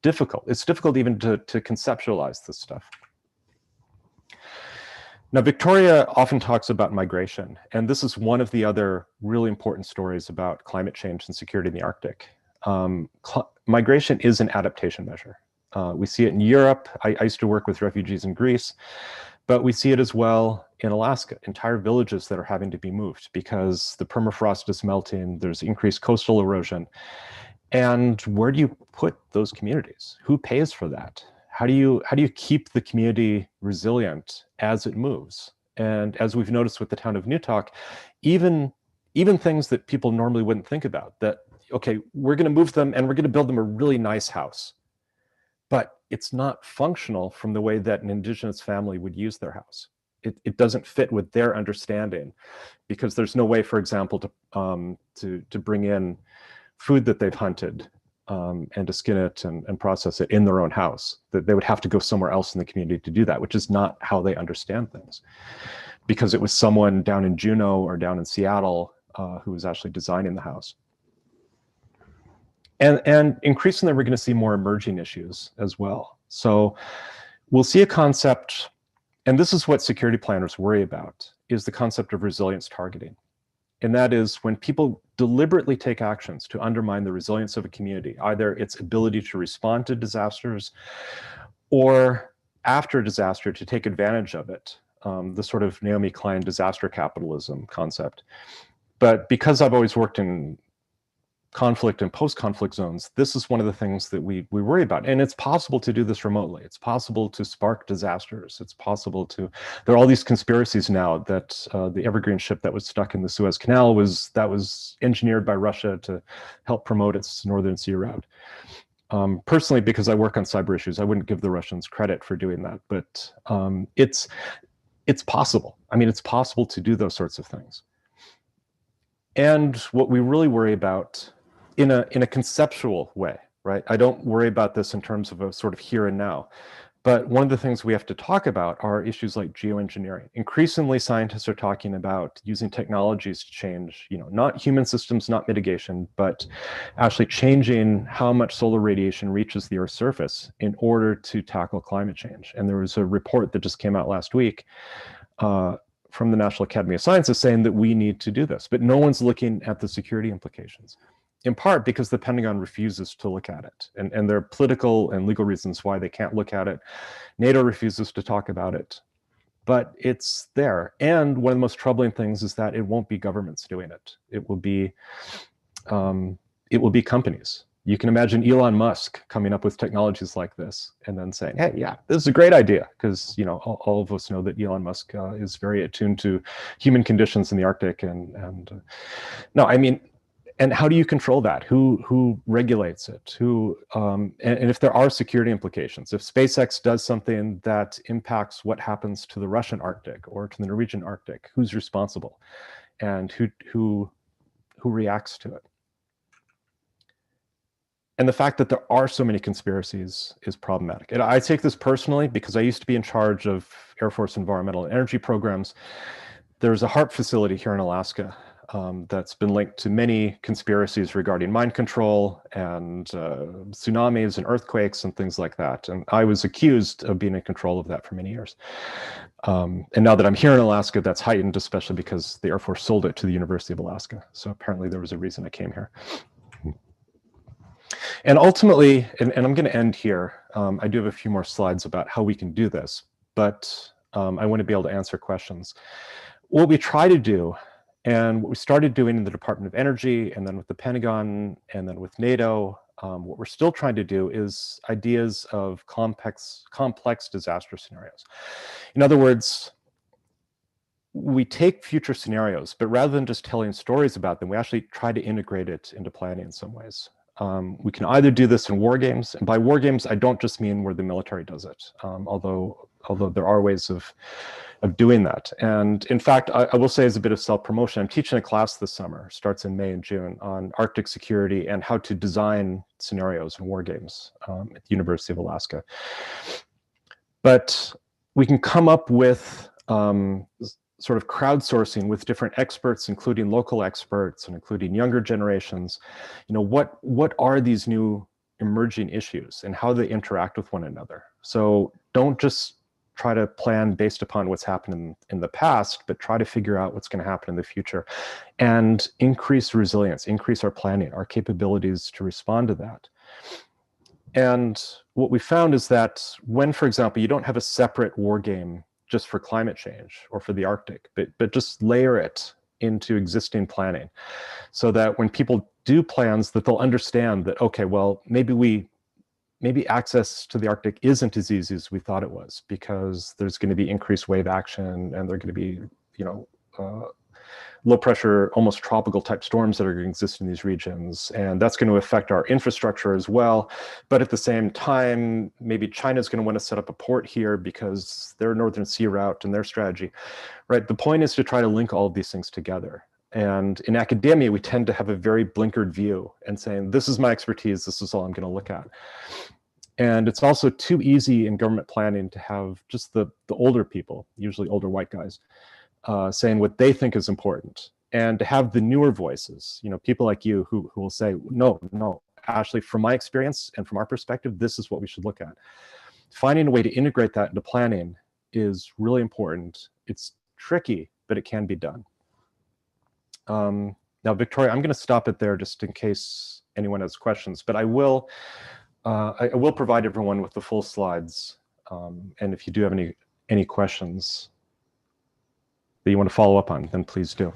difficult. It's difficult even to conceptualize this stuff. Now, Victoria often talks about migration, and this is one of the other really important stories about climate change and security in the Arctic. Migration is an adaptation measure. We see it in Europe. I used to work with refugees in Greece, but we see it as well in Alaska, entire villages that are having to be moved because the permafrost is melting, there's increased coastal erosion. And where do you put those communities? Who pays for that? How do you keep the community resilient as it moves? And as we've noticed with the town of Newtok, even things that people normally wouldn't think about, that, okay, we're going to move them and we're going to build them a really nice house, but it's not functional from the way that an indigenous family would use their house. It doesn't fit with their understanding, because there's no way, for example, to bring in food that they've hunted and to skin it and process it in their own house. That they would have to go somewhere else in the community to do that, which is not how they understand things, because it was someone down in Juneau or down in Seattle who was actually designing the house. And increasingly, we're going to see more emerging issues as well. So we'll see a concept, and this is what security planners worry about, is the concept of resilience targeting. And that is when people deliberately take actions to undermine the resilience of a community, either its ability to respond to disasters or after disaster to take advantage of it, the sort of Naomi Klein disaster capitalism concept. But because I've always worked in conflict and post-conflict zones, this is one of the things that we worry about. And it's possible to do this remotely. It's possible to spark disasters. It's possible to, there are all these conspiracies now that the Evergreen ship that was stuck in the Suez Canal was engineered by Russia to help promote its Northern Sea route. Personally, because I work on cyber issues, I wouldn't give the Russians credit for doing that, but it's possible. I mean, it's possible to do those sorts of things. And what we really worry about in a conceptual way, right? I don't worry about this in terms of a sort of here and now, but one of the things we have to talk about are issues like geoengineering. Increasingly, scientists are talking about using technologies to change, not human systems, not mitigation, but actually changing how much solar radiation reaches the Earth's surface in order to tackle climate change. And there was a report that just came out last week from the National Academy of Sciences saying that we need to do this, but no one's looking at the security implications, in part because the Pentagon refuses to look at it. And there are political and legal reasons why they can't look at it. NATO refuses to talk about it, but it's there. And one of the most troubling things is that it won't be governments doing it. It will be companies. You can imagine Elon Musk coming up with technologies like this and then saying, hey, yeah, this is a great idea, because all of us know that Elon Musk is very attuned to human conditions in the Arctic. And no, I mean, and how do you control that? Who regulates it? And if there are security implications, if SpaceX does something that impacts what happens to the Russian Arctic or to the Norwegian Arctic, who's responsible? And who reacts to it? And the fact that there are so many conspiracies is problematic. And I take this personally because I used to be in charge of Air Force environmental and energy programs. There's a HARP facility here in Alaska that's been linked to many conspiracies regarding mind control and tsunamis and earthquakes and things like that. And I was accused of being in control of that for many years. And now that I'm here in Alaska, that's heightened, especially because the Air Force sold it to the University of Alaska. So apparently there was a reason I came here. And ultimately, and I'm going to end here, I do have a few more slides about how we can do this, but I want to be able to answer questions. What we try to do, and what we started doing in the Department of Energy, and then with the Pentagon, and then with NATO, what we're still trying to do is ideas of complex disaster scenarios. In other words, we take future scenarios, but rather than just telling stories about them, we actually try to integrate it into planning in some ways. We can either do this in war games, and by war games, I don't just mean where the military does it, although there are ways of doing that. And in fact, I will say as a bit of self-promotion, I'm teaching a class this summer, starts in May and June, on Arctic security and how to design scenarios in war games at the University of Alaska. But we can come up with sort of crowdsourcing with different experts, including local experts and including younger generations. What are these new emerging issues and how they interact with one another? So don't just try to plan based upon what's happened in the past, but try to figure out what's going to happen in the future and increase resilience, increase our planning, our capabilities to respond to that. And what we found is that when, for example, you don't have a separate war game just for climate change or for the Arctic, but just layer it into existing planning so that when people do plans that they'll understand that, okay, well, maybe access to the Arctic isn't as easy as we thought it was because there's going to be increased wave action and there are going to be, low pressure, almost tropical type storms that are going to exist in these regions. And that's going to affect our infrastructure as well. But at the same time, maybe China's going to want to set up a port here because their Northern Sea route and their strategy, right? The point is to try to link all of these things together. And in academia, we tend to have a very blinkered view and saying, this is my expertise, this is all I'm going to look at. And it's also too easy in government planning to have just the older people, usually older white guys, saying what they think is important, and to have the newer voices, people like you who will say, no, Ashley, from my experience and from our perspective, this is what we should look at. Finding a way to integrate that into planning is really important. It's tricky, but it can be done. Now, Victoria, I'm going to stop it there just in case anyone has questions, but I will provide everyone with the full slides. And if you do have any questions that you want to follow up on, then please do.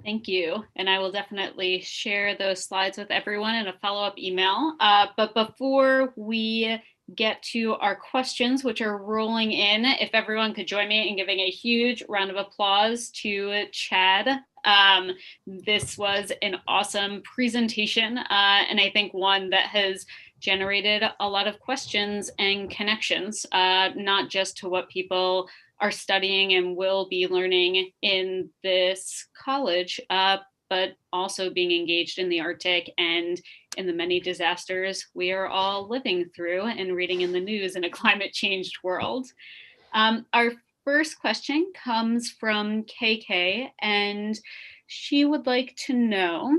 Thank you. And I will definitely share those slides with everyone in a follow-up email. But before we get to our questions, which are rolling in, if everyone could join me in giving a huge round of applause to Chad. This was an awesome presentation, and I think one that has generated a lot of questions and connections, not just to what people are studying and will be learning in this college, but also being engaged in the Arctic and in the many disasters we are all living through and reading in the news in a climate changed world. Our first question comes from KK, and she would like to know,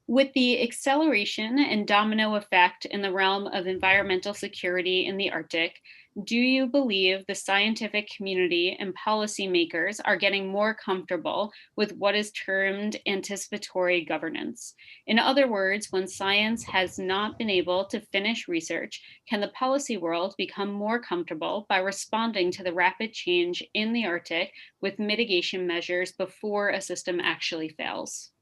with the acceleration and domino effect in the realm of environmental security in the Arctic, do you believe the scientific community and policymakers are getting more comfortable with what is termed anticipatory governance? In other words, when science has not been able to finish research, can the policy world become more comfortable by responding to the rapid change in the Arctic with mitigation measures before a system actually fails?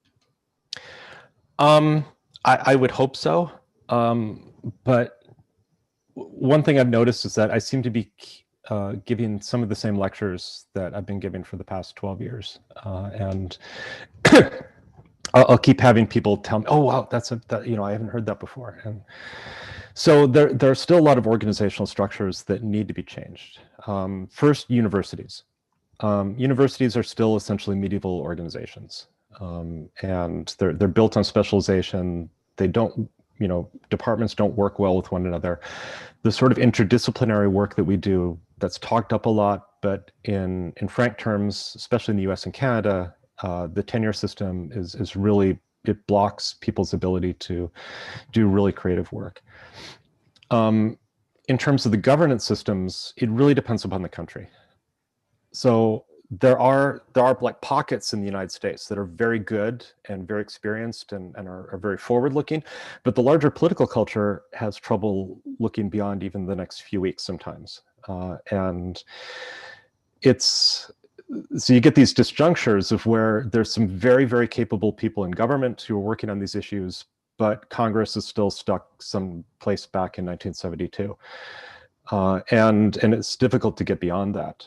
I would hope so, but one thing I've noticed is that I seem to be giving some of the same lectures that I've been giving for the past 12 years. And I'll keep having people tell me, oh, wow, I haven't heard that before. And so there are still a lot of organizational structures that need to be changed. First, universities. Universities are still essentially medieval organizations. And they're built on specialization. They don't, departments don't work well with one another. The sort of interdisciplinary work that we do that's talked up a lot, but in frank terms, especially in the US and Canada, the tenure system is really, it blocks people's ability to do really creative work. In terms of the governance systems, it really depends upon the country. So there are like pockets in the United States that are very good and very experienced and are very forward-looking, but the larger political culture has trouble looking beyond even the next few weeks sometimes. And so you get these disjunctures of where there's some very, very capable people in government who are working on these issues, but Congress is still stuck someplace back in 1972. And it's difficult to get beyond that.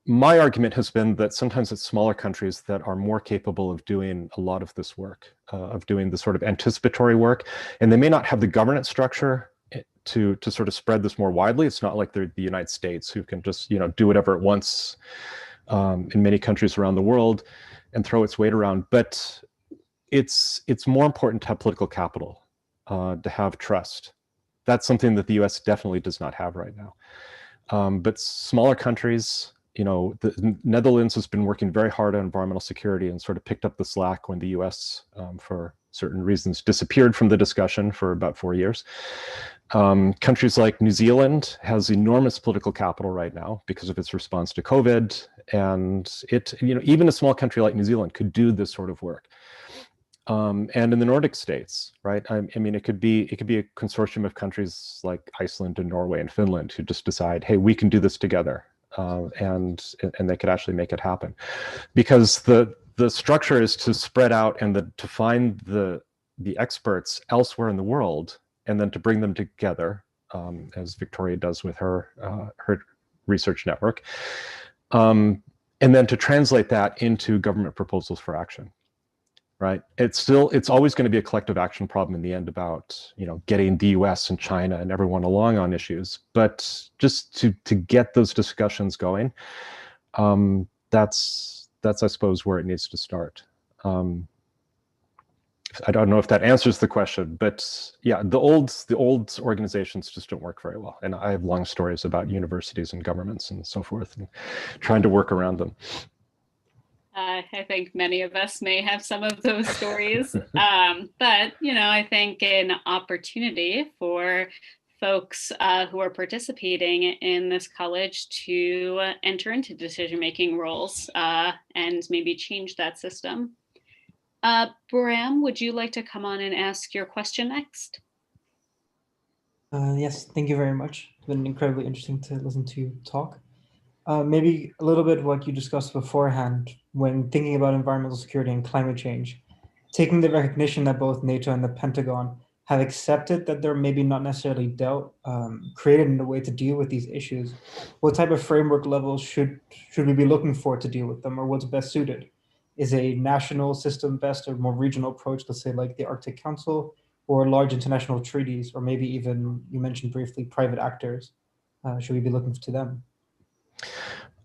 My argument has been that sometimes it's smaller countries that are more capable of doing a lot of this work, of doing the sort of anticipatory work, and they may not have the governance structure to sort of spread this more widely. It's not like they're the United States who can just do whatever it wants in many countries around the world and throw its weight around. But it's more important to have political capital, to have trust. That's something that the US definitely does not have right now. But smaller countries, the Netherlands has been working very hard on environmental security and sort of picked up the slack when the US, for certain reasons, disappeared from the discussion for about 4 years. Countries like New Zealand has enormous political capital right now because of its response to COVID. And even a small country like New Zealand could do this sort of work. And in the Nordic states, right? I mean, it could be a consortium of countries like Iceland and Norway and Finland who just decide, hey, we can do this together, and they could actually make it happen, because the structure is to spread out and to find the experts elsewhere in the world and then to bring them together, as Victoria does with her research network, and then to translate that into government proposals for action. Right. It's always going to be a collective action problem in the end about, getting the US and China and everyone along on issues. But just to get those discussions going, that's I suppose where it needs to start. I don't know if that answers the question, but yeah, the old organizations just don't work very well. And I have long stories about universities and governments and so forth and trying to work around them. I think many of us may have some of those stories. But, I think an opportunity for folks who are participating in this college to enter into decision-making roles and maybe change that system. Bram, would you like to come on and ask your question next? Yes, thank you very much. It's been incredibly interesting to listen to you talk. Maybe a little bit what you discussed beforehand when thinking about environmental security and climate change, taking the recognition that both NATO and the Pentagon have accepted that they're maybe not necessarily created in a way to deal with these issues. What type of framework levels should we be looking for to deal with them, or what's best suited? Is a national system best, or more regional approach, let's say like the Arctic Council, or large international treaties, or maybe even, you mentioned briefly, private actors? Should we be looking to them?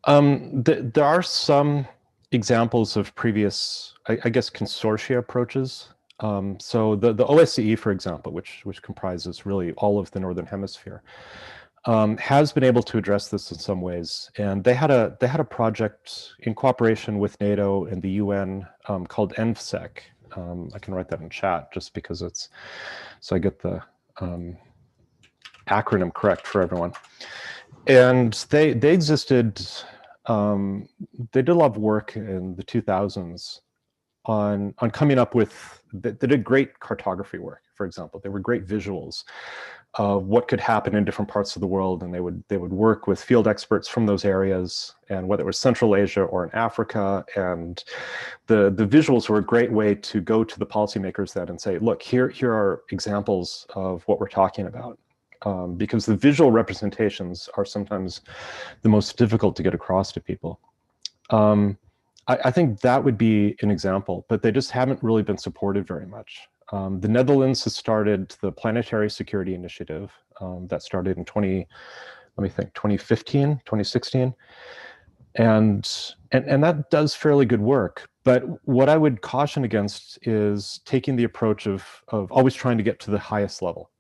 There are some examples of previous, I guess, consortia approaches. So the OSCE, for example, which comprises really all of the Northern Hemisphere, has been able to address this in some ways. And they had a project in cooperation with NATO and the UN called ENVSEC. I can write that in chat just because it's, so I get the acronym correct for everyone. And they existed, they did a lot of work in the 2000s on coming up with, they did great cartography work, for example. They were great visuals of what could happen in different parts of the world, and they would work with field experts from those areas, and whether it was Central Asia or in Africa, and the visuals were a great way to go to the policymakers then and say, look, here are examples of what we're talking about. Because the visual representations are sometimes the most difficult to get across to people. I think that would be an example, but they just haven't really been supported very much. The Netherlands has started the Planetary Security Initiative that started in 2015, 2016. And that does fairly good work. But what I would caution against is taking the approach of always trying to get to the highest level.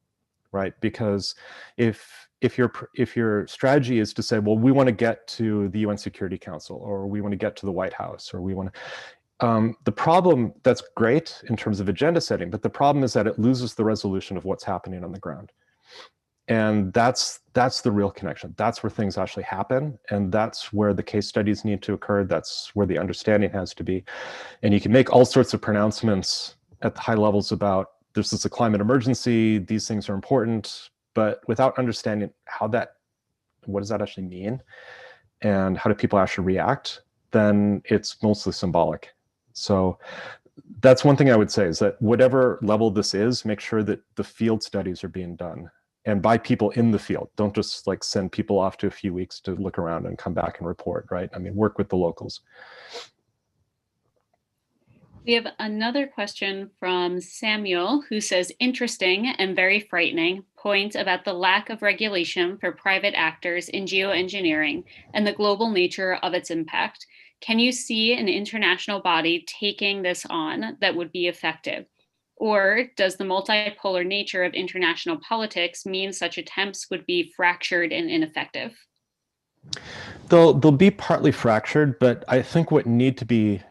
Right, because if your strategy is to say, well, we want to get to the UN Security Council, or we want to get to the White House, or we want to, the problem, that's great in terms of agenda setting, but the problem is that it loses the resolution of what's happening on the ground, and that's the real connection. That's where things actually happen, and that's where the case studies need to occur. That's where the understanding has to be, and you can make all sorts of pronouncements at the high levels about this is a climate emergency, these things are important, but without understanding what does that actually mean, and how do people actually react, then it's mostly symbolic. So that's one thing I would say, is that whatever level this is, make sure that the field studies are being done, and by people in the field. Don't just like send people off to a few weeks to look around and come back and report, right? I mean, work with the locals. We have another question from Samuel, who says, interesting and very frightening point about the lack of regulation for private actors in geoengineering and the global nature of its impact. Can you see an international body taking this on that would be effective? Or does the multipolar nature of international politics mean such attempts would be fractured and ineffective? They'll be partly fractured, but I think what need to be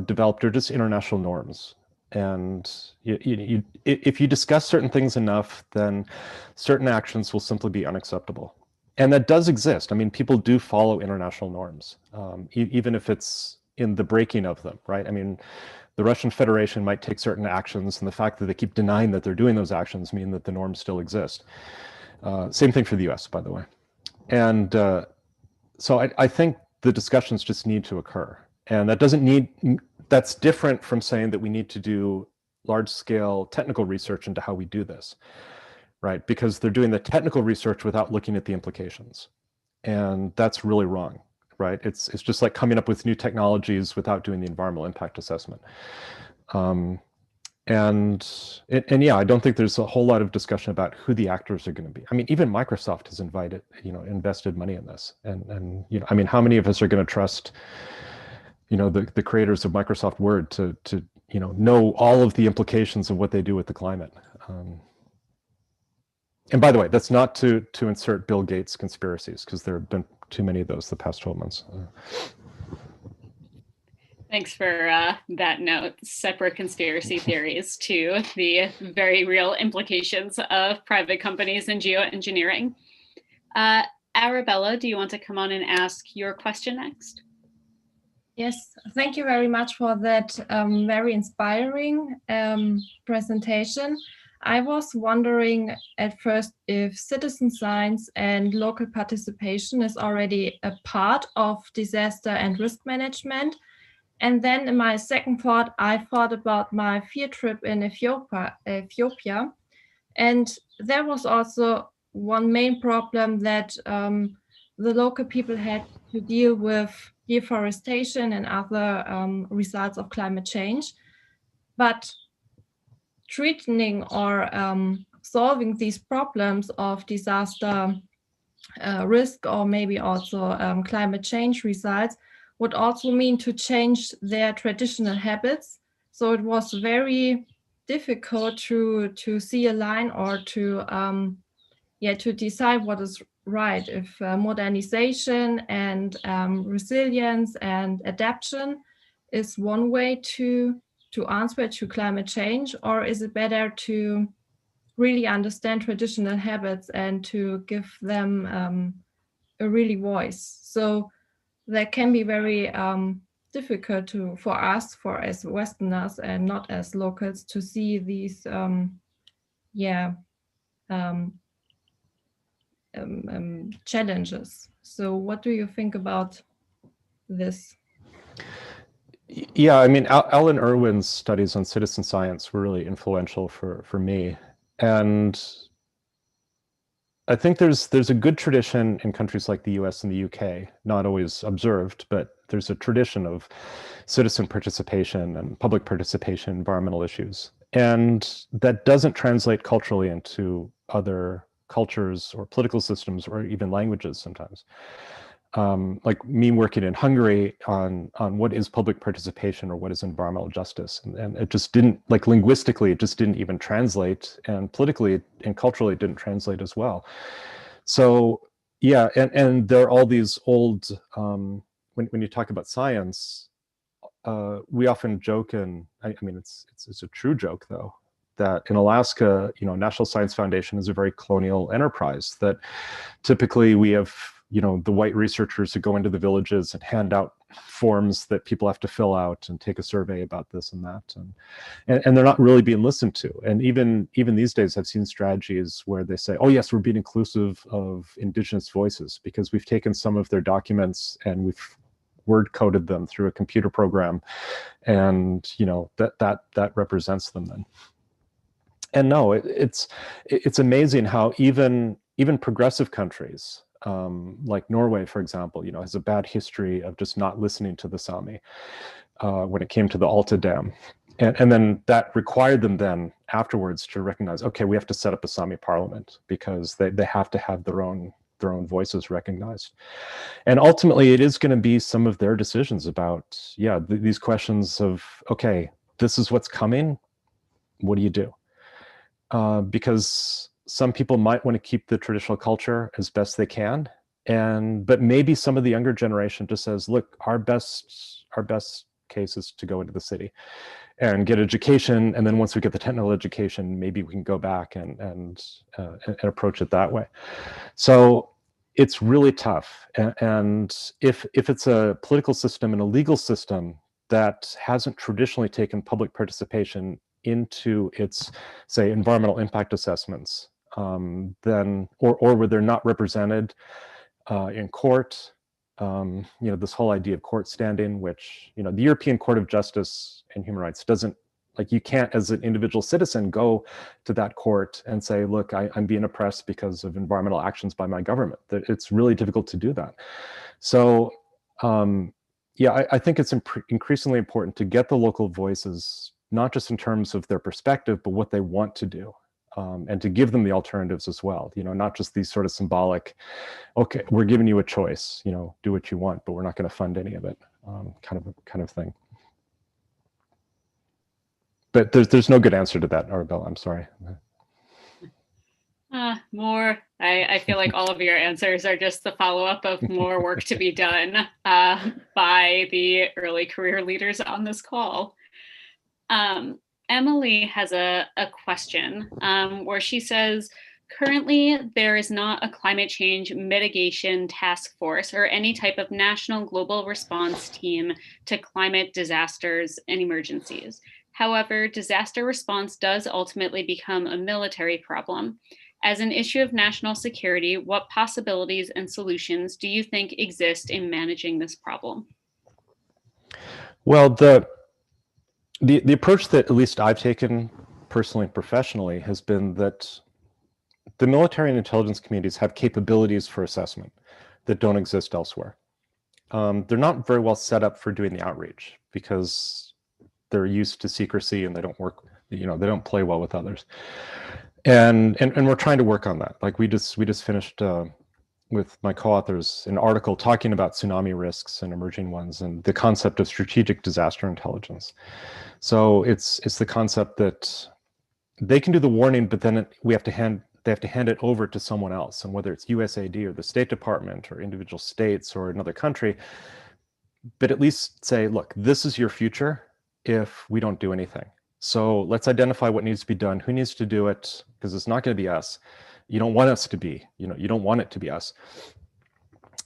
developed are just international norms. And if you discuss certain things enough, then certain actions will simply be unacceptable. And that does exist. I mean, people do follow international norms, even if it's in the breaking of them, right? I mean, the Russian Federation might take certain actions, and the fact that they keep denying that they're doing those actions mean that the norms still exist. Same thing for the US, by the way. And so I think the discussions just need to occur. And that's different from saying that we need to do large-scale technical research into how we do this, right? Because they're doing the technical research without looking at the implications. And that's really wrong, right? It's just like coming up with new technologies without doing the environmental impact assessment. And yeah, I don't think there's a whole lot of discussion about who the actors are going to be. I mean, even Microsoft has invested money in this. And I mean, how many of us are going to trust the creators of Microsoft Word to know all of the implications of what they do with the climate. And by the way, that's not to insert Bill Gates conspiracies, because there have been too many of those the past 12 months. Thanks for that note. Separate conspiracy theories to the very real implications of private companies and geoengineering. Arabella, do you want to come on and ask your question next? Yes, thank you very much for that very inspiring presentation. I was wondering at first if citizen science and local participation is already a part of disaster and risk management. And then in my second thought, I thought about my field trip in Ethiopia. And there was also one main problem that the local people had to deal with deforestation and other results of climate change. But treating or solving these problems of disaster risk or maybe also climate change results would also mean to change their traditional habits. So it was very difficult to see a line or to decide what is right. If modernization and resilience and adaptation is one way to answer to climate change, or is it better to really understand traditional habits and to give them a really voice? So that can be very difficult for us, as Westerners and not as locals, to see these challenges. So what do you think about this? Yeah, I mean, Alan Irwin's studies on citizen science were really influential for me. And I think there's a good tradition in countries like the US and the UK, not always observed, but there's a tradition of citizen participation and public participation in environmental issues. And that doesn't translate culturally into other cultures or political systems or even languages sometimes. Like me working in Hungary on what is public participation or what is environmental justice. And it just didn't, like linguistically, it just didn't even translate, and politically and culturally it didn't translate as well. So yeah, and there are all these old, when you talk about science, we often joke, and I mean, it's a true joke though, that in Alaska, National Science Foundation is a very colonial enterprise, that typically we have, the white researchers who go into the villages and hand out forms that people have to fill out and take a survey about this and that. And they're not really being listened to. And even these days, I've seen strategies where they say, oh yes, we're being inclusive of Indigenous voices because we've taken some of their documents and we've word coded them through a computer program. And, that represents them then. And no, it's amazing how even progressive countries, like Norway, for example, has a bad history of just not listening to the Sami when it came to the Alta Dam. And then that required them then afterwards to recognize, okay, we have to set up a Sami parliament because they have to have their own voices recognized. And ultimately, it is going to be some of their decisions about, these questions of, okay, this is what's coming. What do you do? Because some people might want to keep the traditional culture as best they can, but maybe some of the younger generation just says, look, our best case is to go into the city and get education, and then once we get the technical education, maybe we can go back and approach it that way. So it's really tough, and if it's a political system and a legal system that hasn't traditionally taken public participation into its, say, environmental impact assessments, then or where they're not represented in court, this whole idea of court standing, which the European Court of Justice and Human Rights doesn't, like, you can't as an individual citizen go to that court and say, look, I'm being oppressed because of environmental actions by my government. It's really difficult to do that. So I think it's increasingly important to get the local voices, not just in terms of their perspective, but what they want to do, and to give them the alternatives as well. Not just these sort of symbolic, okay, we're giving you a choice, do what you want, but we're not going to fund any of it, kind of thing. But there's no good answer to that, Arabella. I'm sorry. More. I feel like all of your answers are just the follow-up of more work to be done by the early career leaders on this call. Emily has a question where she says, currently, there is not a climate change mitigation task force or any type of national global response team to climate disasters and emergencies. However, disaster response does ultimately become a military problem. As an issue of national security, what possibilities and solutions do you think exist in managing this problem? Well, the approach that at least I've taken personally and professionally has been that the military and intelligence communities have capabilities for assessment that don't exist elsewhere. They're not very well set up for doing the outreach because they're used to secrecy and they don't work, they don't play well with others. And we're trying to work on that. Like we just finished with my co-authors an article talking about tsunami risks and emerging ones and the concept of strategic disaster intelligence. So it's the concept that they can do the warning, but then they have to hand it over to someone else, and whether it's USAID or the State Department or individual states or another country, but at least say, look, this is your future if we don't do anything. So let's identify what needs to be done, who needs to do it, because it's not going to be us. You don't want us to be, you don't want it to be us.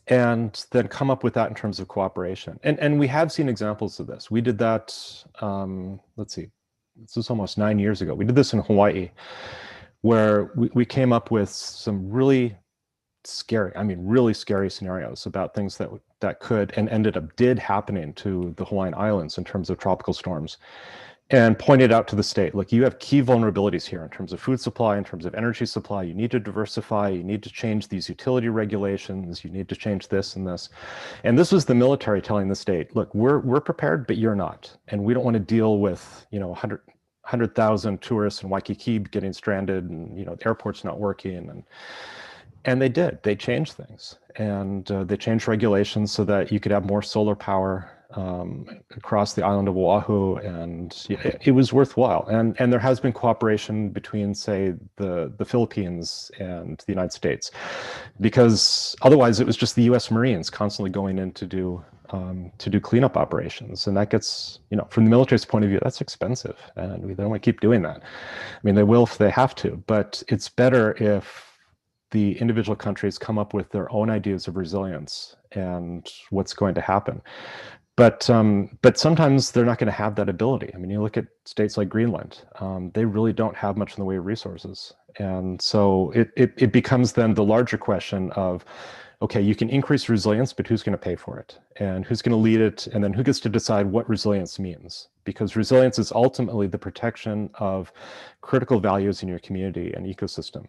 And then come up with that in terms of cooperation. And we have seen examples of this. We did that, let's see, this was almost 9 years ago. We did this in Hawaii, where we came up with some really scary, really scary scenarios about things that could and did happening to the Hawaiian Islands in terms of tropical storms, and pointed out to the state, look, you have key vulnerabilities here in terms of food supply, in terms of energy supply. You need to diversify, you need to change these utility regulations, you need to change this and this. And this was the military telling the state, look, we're prepared, but you're not. And we don't want to deal with, 100,000 tourists in Waikiki getting stranded and, the airport's not working. And they did, they changed things. And they changed regulations so that you could have more solar power across the island of Oahu, and it was worthwhile. And there has been cooperation between, say, the Philippines and the United States, because otherwise it was just the U.S. Marines constantly going in to do cleanup operations, and that gets, from the military's point of view, that's expensive, and they don't want to keep doing that. They will if they have to, but it's better if the individual countries come up with their own ideas of resilience and what's going to happen. But sometimes they're not going to have that ability. You look at states like Greenland, they really don't have much in the way of resources. And so it becomes then the larger question of, okay, you can increase resilience, but who's going to pay for it? And who's going to lead it? And then who gets to decide what resilience means? Because resilience is ultimately the protection of critical values in your community and ecosystem.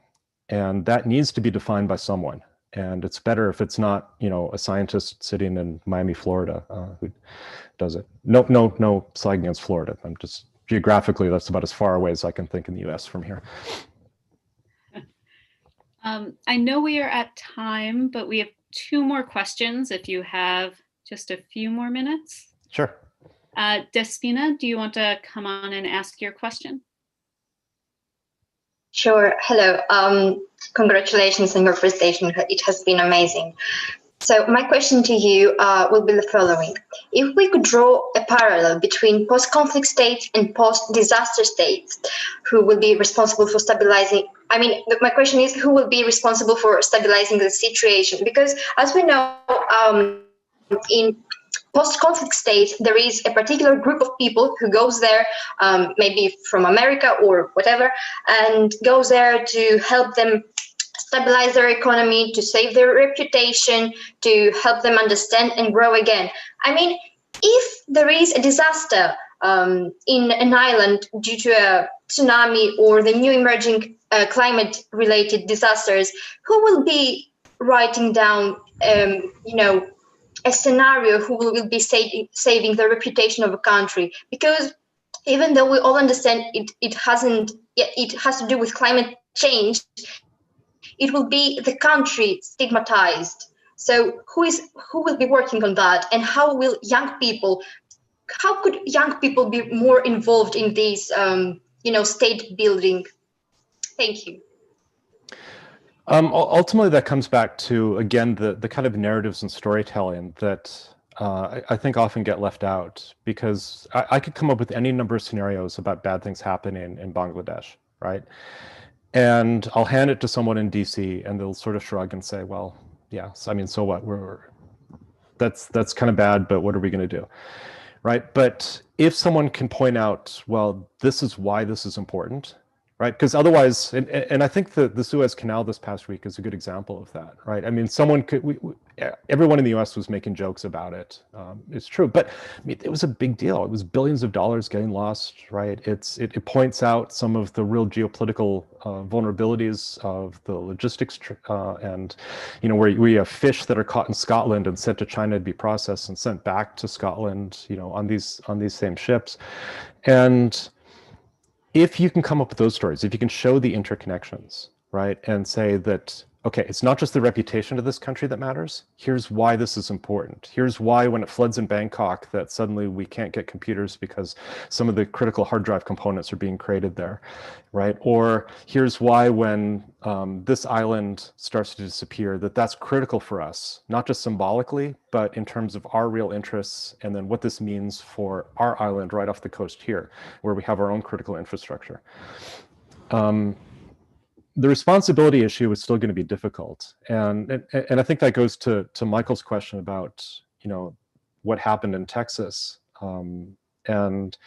And that needs to be defined by someone. And it's better if it's not, a scientist sitting in Miami, Florida, who does it. No slight against Florida. I'm just geographically, that's about as far away as I can think in the US from here. I know we are at time, but we have 2 more questions if you have just a few more minutes. Sure. Despina, do you want to come on and ask your question? Sure. Hello. Congratulations on your presentation. It has been amazing. So my question to you will be the following. If we could draw a parallel between post-conflict states and post-disaster states, who will be responsible for stabilizing? My question is, who will be responsible for stabilizing the situation? Because as we know, in post-conflict states, there is a particular group of people who goes there, maybe from America or whatever, and goes there to help them stabilize their economy, to save their reputation, to help them understand and grow again. If there is a disaster in an island due to a tsunami or the new emerging climate-related disasters, who will be writing down, a scenario who will be saving the reputation of a country? Because even though we all understand it has to do with climate change, it will be the country stigmatized. So who will be working on that, and how could young people be more involved in this, state building? Thank you. Ultimately, that comes back to, again, the kind of narratives and storytelling that I think often get left out, because I could come up with any number of scenarios about bad things happening in Bangladesh, right? And I'll hand it to someone in DC, and they'll sort of shrug and say, well, yeah, so, I mean, so what? That's kind of bad, but what are we going to do, right? But if someone can point out, well, this is why this is important, right? Because otherwise, and I think the Suez Canal this past week is a good example of that, right? I mean, someone could, everyone in the US was making jokes about it. It's true, but I mean, it was a big deal. It was billions of dollars getting lost, right? It points out some of the real geopolitical vulnerabilities of the logistics, and, you know, where we have fish that are caught in Scotland and sent to China to be processed and sent back to Scotland, you know, on these same ships. And if you can come up with those stories, if you can show the interconnections, right, and say that, okay, it's not just the reputation of this country that matters. Here's why this is important. Here's why when it floods in Bangkok that suddenly we can't get computers because some of the critical hard drive components are being created there, right? Or here's why when this island starts to disappear, that's critical for us, not just symbolically, but in terms of our real interests, and then what this means for our island right off the coast here, where we have our own critical infrastructure. The responsibility issue is still going to be difficult, and I think that goes to Michael's question about, you know, what happened in Texas, and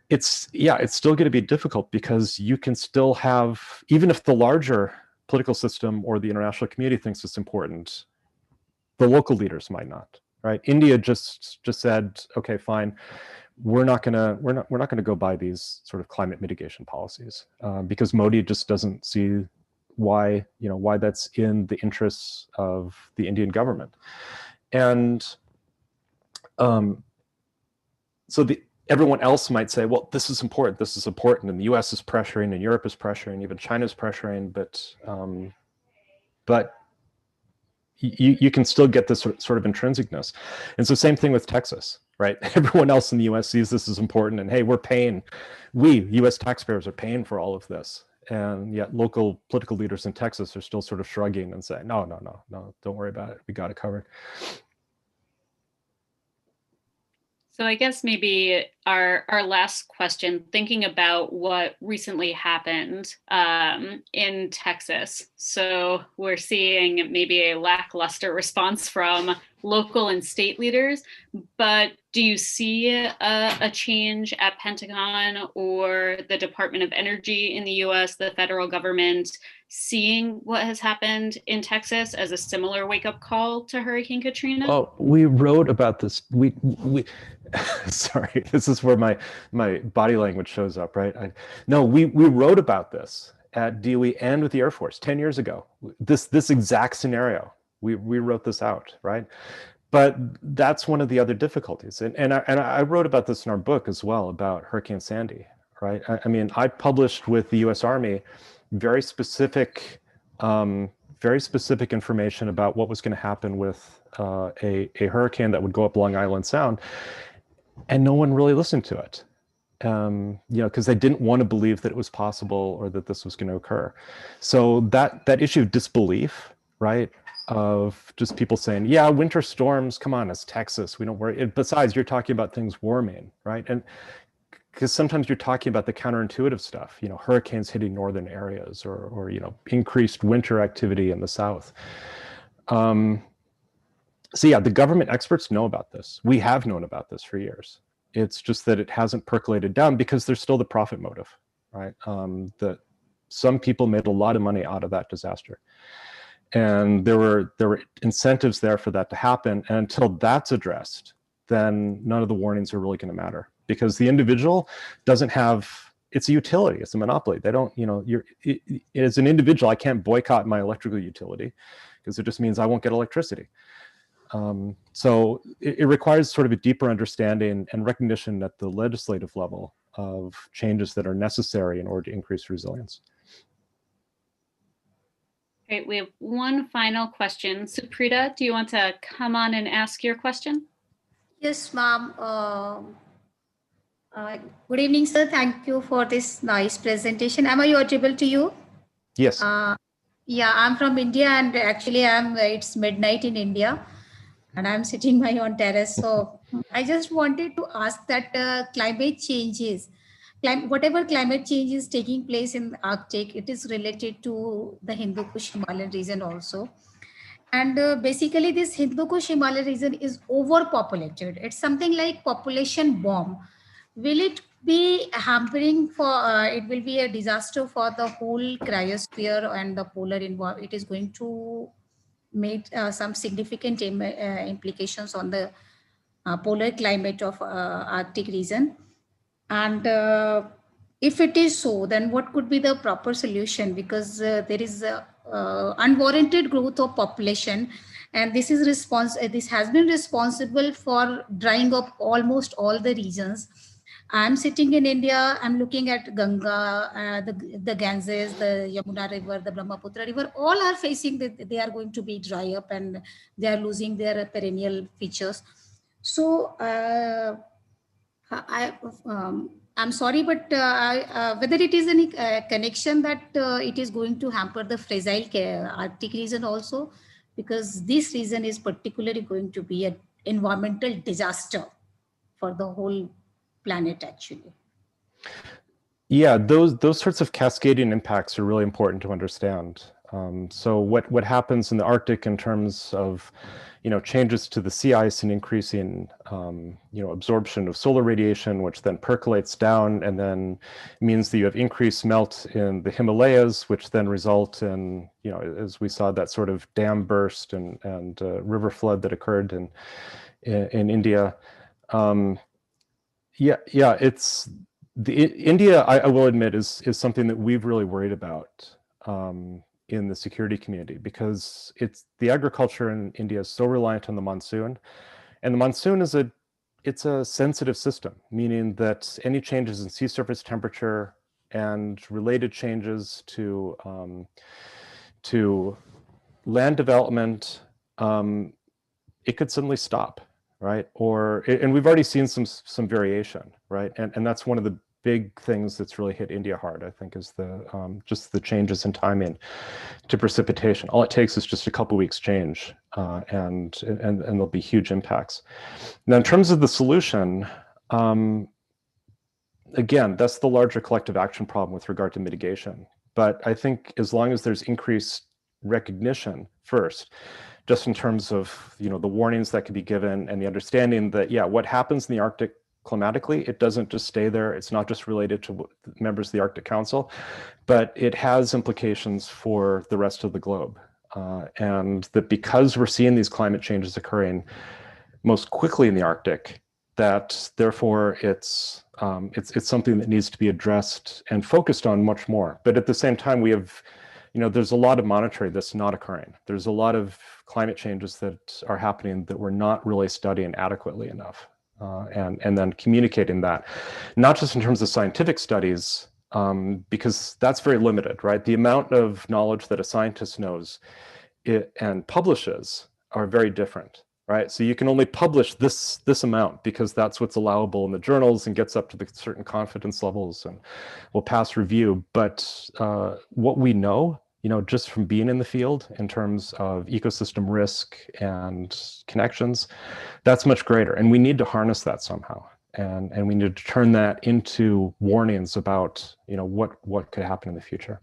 it's still going to be difficult, because you can still have, even if the larger political system or the international community thinks it's important, the local leaders might not, right? India just said, okay, fine. We're not gonna go by these sort of climate mitigation policies, because Modi just doesn't see why that's in the interests of the Indian government. And so everyone else might say, well, this is important, and the US is pressuring, and Europe is pressuring, even China's pressuring, but you can still get this sort of intrinsicness. And so same thing with Texas, right? Everyone else in the US sees this as important, and hey, we US taxpayers are paying for all of this. And yet local political leaders in Texas are still sort of shrugging and saying, no, don't worry about it. We got it covered. So I guess maybe our last question, thinking about what recently happened in Texas. So we're seeing maybe a lackluster response from local and state leaders, but do you see a change at Pentagon or the Department of Energy in the US, the federal government, seeing what has happened in Texas as a similar wake-up call to Hurricane Katrina? Oh, we wrote about this. We sorry, this is where my body language shows up, right? We wrote about this at DOE and with the Air Force 10 years ago. This exact scenario. We wrote this out, right? But that's one of the other difficulties. And I wrote about this in our book as well, about Hurricane Sandy, right? I mean, I published with the US Army very specific information about what was going to happen with a hurricane that would go up Long Island Sound, and no one really listened to it, because they didn't want to believe that it was possible or that this was going to occur. So that issue of disbelief, right, of just people saying, yeah, winter storms, come on, it's Texas, we don't worry. And besides, you're talking about things warming, right? And because sometimes you're talking about the counterintuitive stuff, hurricanes hitting northern areas, or increased winter activity in the south. So yeah, the government experts know about this. We have known about this for years. It's just that it hasn't percolated down because there's still the profit motive, right? That some people made a lot of money out of that disaster. And there were incentives there for that to happen. And until that's addressed, then none of the warnings are really going to matter, because the individual doesn't have, it's a utility, it's a monopoly. They don't, as an individual, I can't boycott my electrical utility because it just means I won't get electricity. So it requires sort of a deeper understanding and recognition at the legislative level of changes that are necessary in order to increase resilience. Okay, we have one final question. Suprita, do you want to come on and ask your question? Yes, ma'am. Good evening, sir. Thank you for this nice presentation. Am I audible to you? Yes. Yeah, I'm from India, and actually it's midnight in India, and I'm sitting my own terrace. So I just wanted to ask that climate changes, whatever climate change is taking place in the Arctic, it is related to the Hindu Kush Himalayan region also. And basically, this Hindu Kush Himalaya region is overpopulated. It's something like population bomb. Will it be hampering for, it will be a disaster for the whole cryosphere and the polar environment. It is going to make some significant implications on the polar climate of Arctic region. And if it is so, then what could be the proper solution? Because there is unwarranted growth of population, and this has been responsible for drying up almost all the regions. I'm sitting in India. I'm looking at Ganga, the Ganges, the Yamuna River, the Brahmaputra River. All are facing that they are going to be dry up, and they are losing their perennial features. So. I'm sorry, but whether it is any connection that it is going to hamper the fragile Arctic region also, because this region is particularly going to be an environmental disaster for the whole planet, actually. Yeah, those sorts of cascading impacts are really important to understand. So what happens in the Arctic in terms of, changes to the sea ice and increasing, absorption of solar radiation, which then percolates down and then means that you have increased melt in the Himalayas, which then result in, as we saw, that sort of dam burst and river flood that occurred in India. It's India, I will admit, is something that we've really worried about in the security community, because the agriculture in India is so reliant on the monsoon, and the monsoon it's a sensitive system, meaning that any changes in sea surface temperature and related changes to land development, it could suddenly stop. Right? And we've already seen some variation, right? And that's one of the big things that's really hit India hard, I think, is just the changes in timing to precipitation. All it takes is just a couple weeks change, and there'll be huge impacts. Now, in terms of the solution, again, that's the larger collective action problem with regard to mitigation. But I think as long as there's increased recognition first, just in terms of the warnings that can be given and the understanding that, what happens in the Arctic climatically, it doesn't just stay there. It's not just related to members of the Arctic Council, but it has implications for the rest of the globe. And that because we're seeing these climate changes occurring most quickly in the Arctic, that therefore it's something that needs to be addressed and focused on much more. But at the same time, we have there's a lot of monitoring that's not occurring. There's a lot of climate changes that are happening that we're not really studying adequately enough, and then communicating that, not just in terms of scientific studies, because that's very limited, right? The amount of knowledge that a scientist knows and publishes are very different, right? So you can only publish this amount because that's what's allowable in the journals and gets up to the certain confidence levels and will pass review. But what we know, just from being in the field in terms of ecosystem risk and connections, that's much greater. And we need to harness that somehow. And we need to turn that into warnings about, what could happen in the future.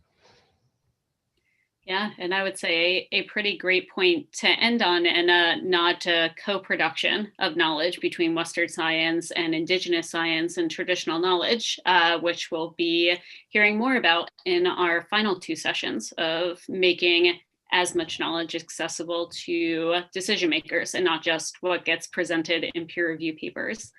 Yeah, and I would say a pretty great point to end on, and a nod to co-production of knowledge between Western science and Indigenous science and traditional knowledge, which we'll be hearing more about in our final two sessions of making as much knowledge accessible to decision makers and not just what gets presented in peer review papers.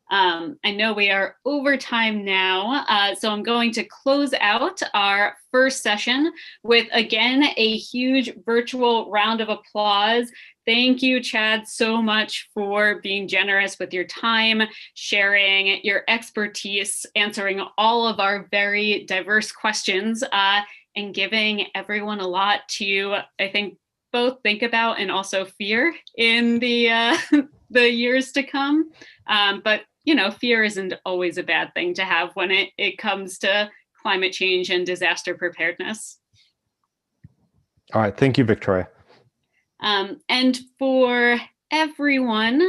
I know we are over time now, so I'm going to close out our first session with, again, a huge virtual round of applause. Thank you, Chad, so much for being generous with your time, sharing your expertise, answering all of our very diverse questions, and giving everyone a lot to, I think, both think about and also fear in the years to come. But fear isn't always a bad thing to have when it comes to climate change and disaster preparedness. All right. Thank you, Victoria. And for everyone,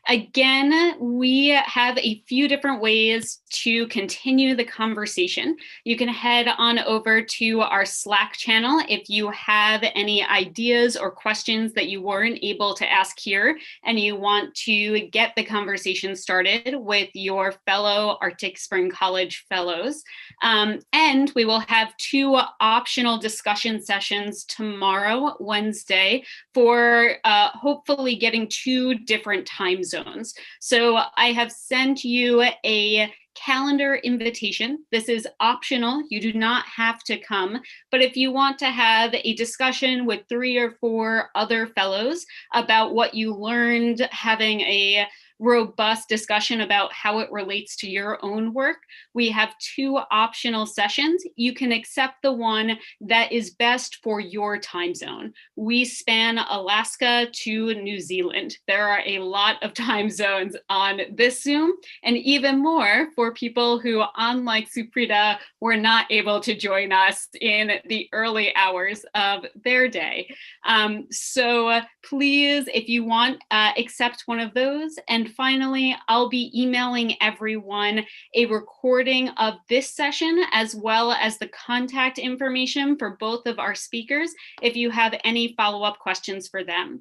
again, we have a few different ways to continue the conversation. You can head on over to our Slack channel if you have any ideas or questions that you weren't able to ask here and you want to get the conversation started with your fellow Arctic Spring College fellows. And we will have 2 optional discussion sessions tomorrow, Wednesday, for hopefully getting 2 different time zones. So I have sent you a calendar invitation. This is optional. You do not have to come. But if you want to have a discussion with 3 or 4 other fellows about what you learned, having a robust discussion about how it relates to your own work, we have 2 optional sessions. You can accept the one that is best for your time zone. We span Alaska to New Zealand. There are a lot of time zones on this Zoom, and even more for people who, unlike Suprita, were not able to join us in the early hours of their day. So please, if you want, accept one of those. And finally, I'll be emailing everyone a recording of this session as well as the contact information for both of our speakers if you have any follow-up questions for them.